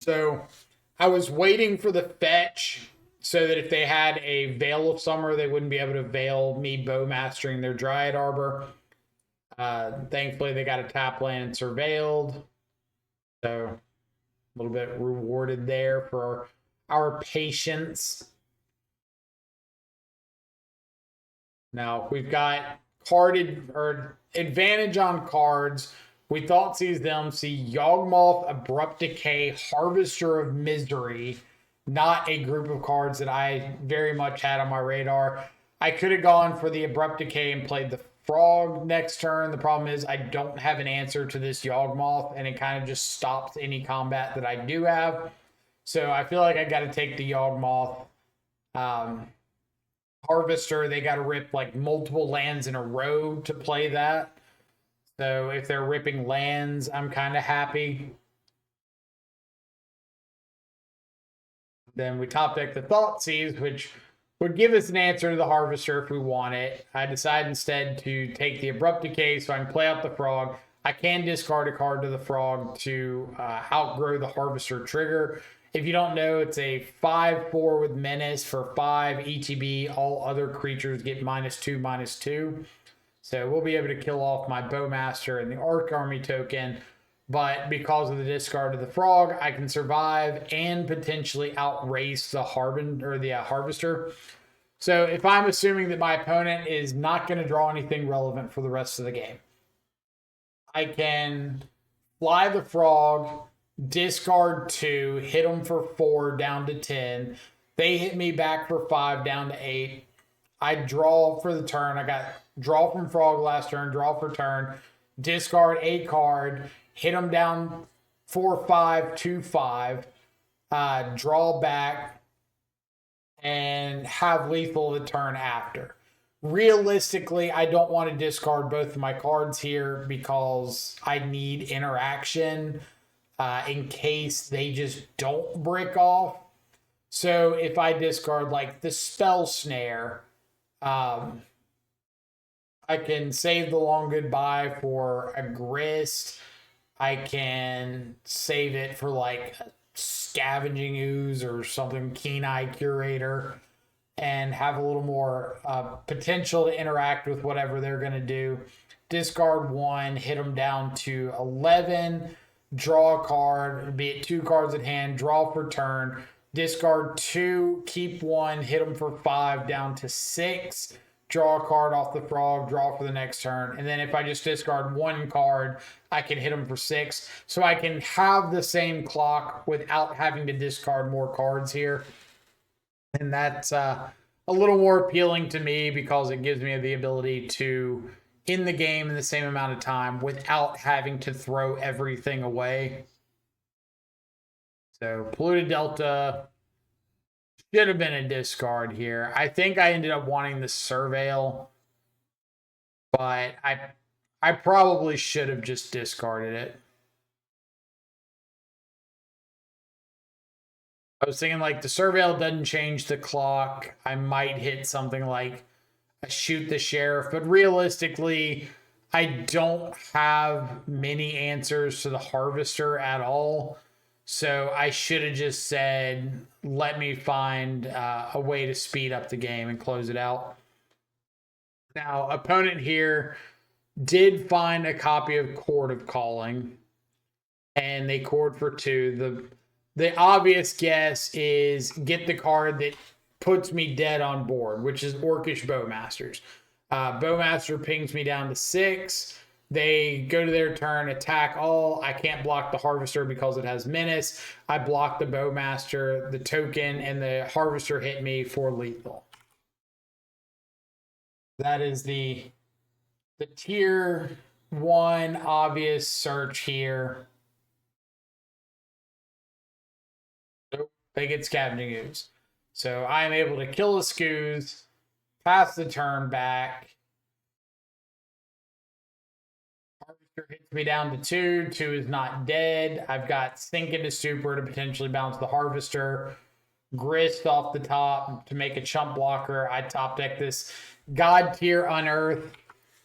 So I was waiting for the fetch so that if they had a Veil of Summer, they wouldn't be able to veil me Bowmastering their Dryad Arbor. Thankfully, they got a tap land surveilled. So a little bit rewarded there for our patience. Now we've got carded or advantage on cards. We thought sees them see Yawgmoth, Abrupt Decay, Harvester of Misery. Not a group of cards that I very much had on my radar. I could have gone for the Abrupt Decay and played the Frog next turn. The problem is I don't have an answer to this Yawgmoth, and it kind of just stops any combat that I do have. So I feel like I got to take the Yawgmoth. Harvester, they got to rip like multiple lands in a row to play that. So if they're ripping lands, I'm kind of happy. Then we top deck the Thoughtseize, which would give us an answer to the Harvester if we want it. I decide instead to take the Abrupt Decay so I can play out the Frog. I can discard a card to the Frog to outgrow the Harvester trigger. If you don't know, it's a 5/4 with Menace for 5 ETB. All other creatures get -2/-2. So we'll be able to kill off my Bowmaster and the Arc Army token. But because of the discard of the Frog, I can survive and potentially outrace the Harvester. So if I'm assuming that my opponent is not going to draw anything relevant for the rest of the game, I can fly the Frog, discard 2, hit them for 4 down to 10. They hit me back for 5 down to 8. I draw for the turn. I got draw from Frog last turn, draw for turn, discard a card, hit them down 4/5, 2/5, draw back, and have lethal the turn after. Realistically, I don't want to discard both of my cards here because I need interaction in case they just don't brick off. So if I discard like the Spell Snare, I can save the Long Goodbye for a Grist. I can save it for like a Scavenging Ooze or something, Keen Eye Curator, and have a little more potential to interact with whatever they're going to do. Discard 1, hit them down to 11, draw a card, be it 2 cards at hand, draw for turn, discard 2, keep 1, hit them for 5, down to 6, draw a card off the Frog, draw for the next turn. And then if I just discard 1 card, I can hit them for 6. So I can have the same clock without having to discard more cards here. And that's a little more appealing to me because it gives me the ability to end the game in the same amount of time without having to throw everything away. So Polluted Delta should have been a discard here. I think I ended up wanting the Surveil, but I probably should have just discarded it. I was thinking like the Surveil doesn't change the clock. I might hit something like a Shoot the Sheriff, but realistically, I don't have many answers to the Harvester at all. So I should have just said, let me find a way to speed up the game and close it out. Now, opponent here Did find a copy of Court of Calling, and they cord for 2. The obvious guess is get the card that puts me dead on board, which is Orcish Bowmasters. Bowmaster pings me down to 6. They go to their turn, attack all. I can't block the Harvester because it has Menace. I block the Bowmaster, the token, and the Harvester hit me for lethal. That is the tier 1 obvious search here. Nope, they get Scavenging Ooze. So I am able to kill a Skoos, pass the turn back. Harvester hits me down to 2. 2 is not dead. I've got Sink into Stupor to potentially bounce the Harvester. Grist off the top to make a chump blocker. I top deck this God tier Unearth.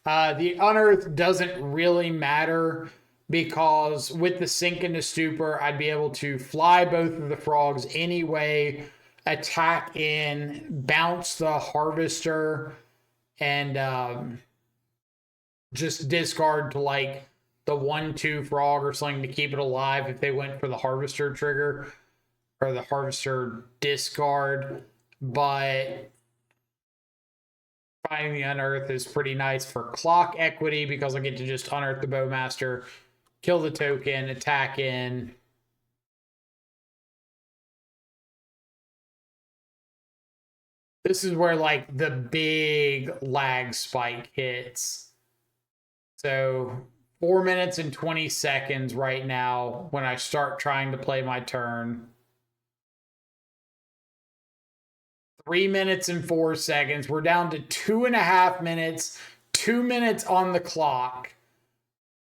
The Unearth doesn't really matter because with the Sink into Stupor, I'd be able to fly both of the frogs anyway, attack in, bounce the Harvester, and just discard to like the 1/2 frog or something to keep it alive if they went for the Harvester trigger or the Harvester discard. But finding the Unearth is pretty nice for clock equity because I get to just unearth the Bowmaster, kill the token, attack in. This is where like the big lag spike hits. So 4 minutes and 20 seconds right now when I start trying to play my turn. 3 minutes and 4 seconds. We're down to 2.5 minutes, 2 minutes on the clock.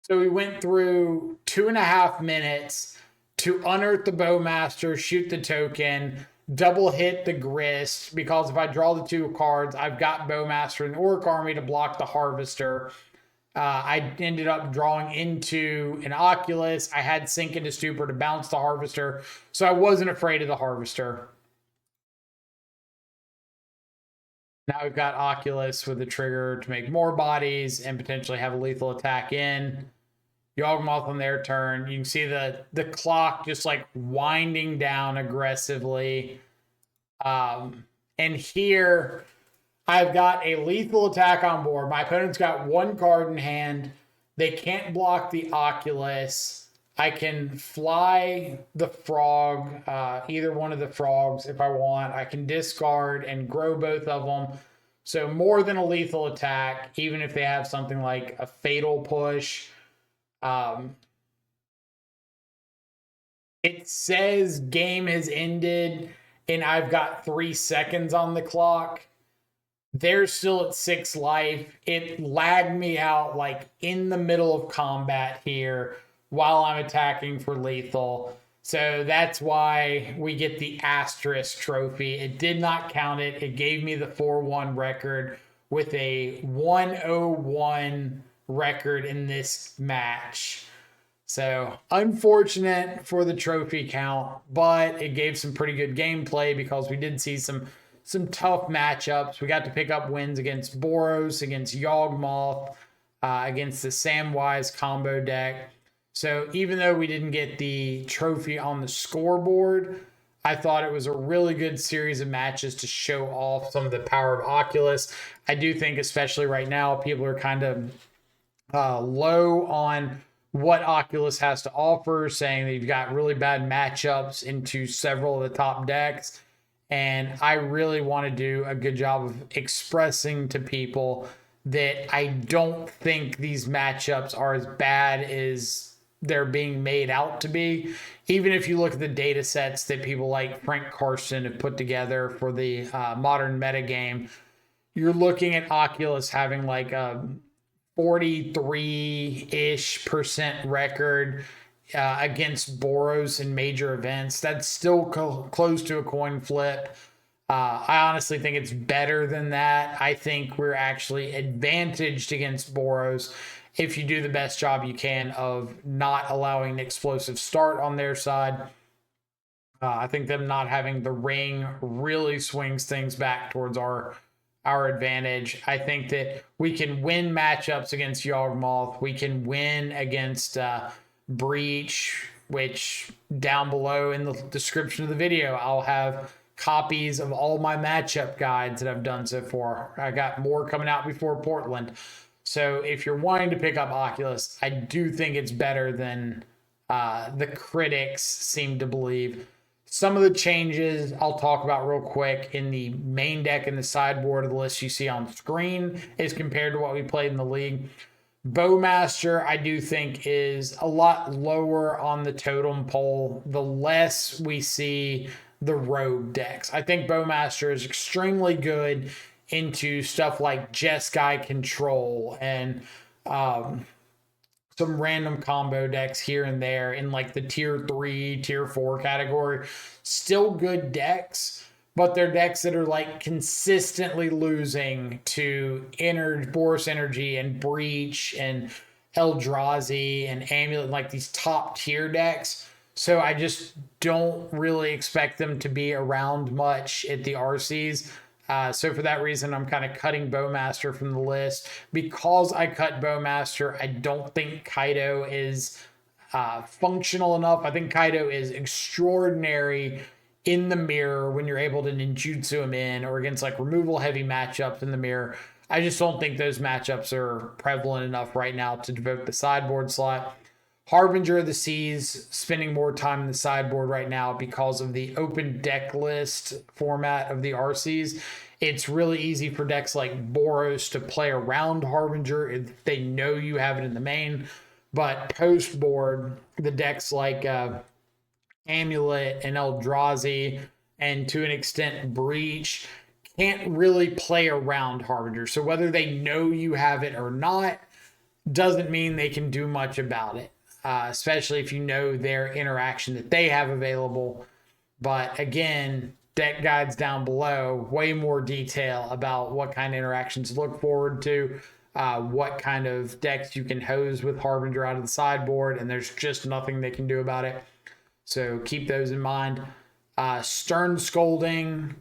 So we went through 2.5 minutes to unearth the Bowmaster, shoot the token, double hit the Grist, because if I draw the 2 cards, I've got Bowmaster and Orc Army to block the Harvester. I ended up drawing into an Oculus. I had Sink into Stupor to bounce the Harvester, so I wasn't afraid of the Harvester. Now we've got Oculus with a trigger to make more bodies and potentially have a lethal attack in. Yawgmoth on their turn. You can see the clock just like winding down aggressively. And here I've got a lethal attack on board. My opponent's got 1 card in hand. They can't block the Oculus. I can fly the frog, either one of the frogs if I want. I can discard and grow both of them. So more than a lethal attack, even if they have something like a fatal push. It says game has ended and I've got 3 seconds on the clock. They're still at 6 life. It lagged me out like in the middle of combat here while I'm attacking for lethal. So that's why we get the asterisk trophy. It did not count it. It gave me the 4-1 record with a 101 record in this match. So unfortunate for the trophy count, but it gave some pretty good gameplay because we did see some tough matchups. We got to pick up wins against Boros, against Yawgmoth, against the Samwise combo deck. So even though we didn't get the trophy on the scoreboard, I thought it was a really good series of matches to show off some of the power of Oculus. I do think, especially right now, people are kind of low on what Oculus has to offer, saying they've got really bad matchups into several of the top decks. And I really want to do a good job of expressing to people that I don't think these matchups are as bad as they're being made out to be. Even if you look at the data sets that people like Frank Karsten have put together for the modern metagame, you're looking at Oculus having like a 43-ish% record against Boros in major events. That's still close to a coin flip. I honestly think it's better than that. I think we're actually advantaged against Boros if you do the best job you can of not allowing an explosive start on their side. I think them not having the ring really swings things back towards our our advantage. I think that we can win matchups against Yawgmoth. We can win against Breach, which down below in the description of the video, I'll have copies of all my matchup guides that I've done so far. I got more coming out before Portland. So if you're wanting to pick up Oculus, I do think it's better than the critics seem to believe. Some of the changes I'll talk about real quick in the main deck and the sideboard of the list you see on screen is compared to what we played in the league. Bowmaster, I do think, is a lot lower on the totem pole the less we see the rogue decks. I think Bowmaster is extremely good into stuff like Jeskai Control and some random combo decks here and there in like the tier 3, tier 4 category. Still good decks, but they're decks that are like consistently losing to Boros Energy and Breach and Eldrazi and Amulet, like these top tier decks. So I just don't really expect them to be around much at the RCs. So for that reason, I'm kind of cutting Bowmaster from the list. Because I cut Bowmaster, I don't think Kaido is functional enough. I think Kaido is extraordinary in the mirror when you're able to ninjutsu him in or against like removal heavy matchups in the mirror. I just don't think those matchups are prevalent enough right now to devote the sideboard slot. Harbinger of the Seas, spending more time in the sideboard right now because of the open deck list format of the RCs. It's really easy for decks like Boros to play around Harbinger if they know you have it in the main. But post board, the decks like Amulet and Eldrazi and to an extent Breach can't really play around Harbinger. So whether they know you have it or not doesn't mean they can do much about it. Especially if you know their interaction that they have available. But again, deck guides down below, way more detail about what kind of interactions to look forward to, what kind of decks you can hose with Harbinger out of the sideboard, and there's just nothing they can do about it. So keep those in mind. Stern Scolding,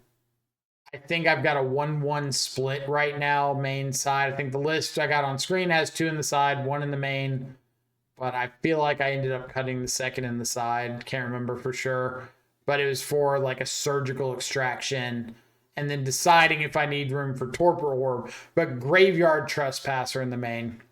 I think I've got a 1-1 split right now, main side. I think the list I got on screen has 2 in the side, 1 in the main. But I feel like I ended up cutting the second in the side. Can't remember for sure. But it was for like a surgical extraction. And then deciding if I need room for Torpor Orb. But Graveyard Trespasser in the main.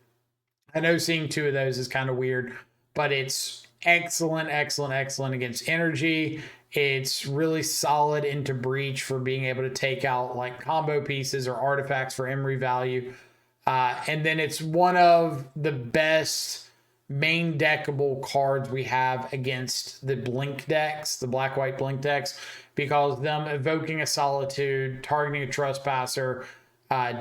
I know seeing 2 of those is kind of weird. But it's excellent, excellent, excellent against energy. It's really solid into Breach for being able to take out like combo pieces or artifacts for Emery value. And then it's one of the best main deckable cards we have against the blink decks, the black-white blink decks, because them evoking a Solitude, targeting a Trespasser,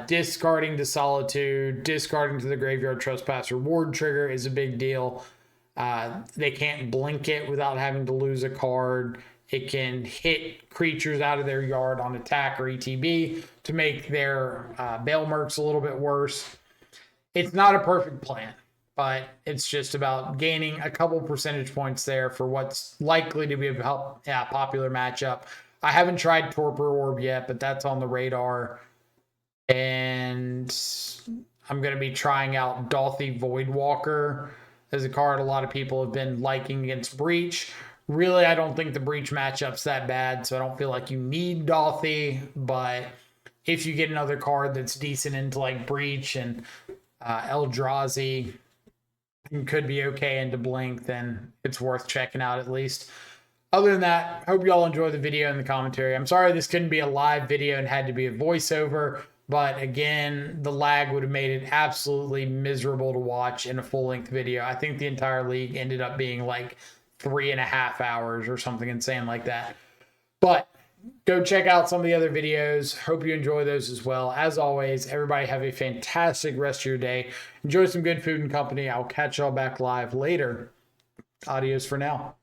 discarding to Solitude, discarding to the Graveyard Trespasser ward trigger is a big deal. They can't blink it without having to lose a card. It can hit creatures out of their yard on attack or ETB to make their Bale Mercs a little bit worse. It's not a perfect plan, but it's just about gaining a couple percentage points there for what's likely to be a popular matchup. I haven't tried Torpor Orb yet, but that's on the radar. And I'm going to be trying out Dolthy Voidwalker as a card a lot of people have been liking against Breach. Really, I don't think the Breach matchup's that bad, so I don't feel like you need Dolthy. But if you get another card that's decent into like Breach and Eldrazi, could be okay into Blink, then it's worth checking out at least. Other than that, hope you all enjoy the video and the commentary. I'm sorry this couldn't be a live video and had to be a voiceover, but again, the lag would have made it absolutely miserable to watch in a full-length video. I think the entire league ended up being like 3.5 hours or something insane like that. But go check out some of the other videos. Hope you enjoy those as well. As always, everybody have a fantastic rest of your day. Enjoy some good food and company. I'll catch y'all back live later. Adios for now.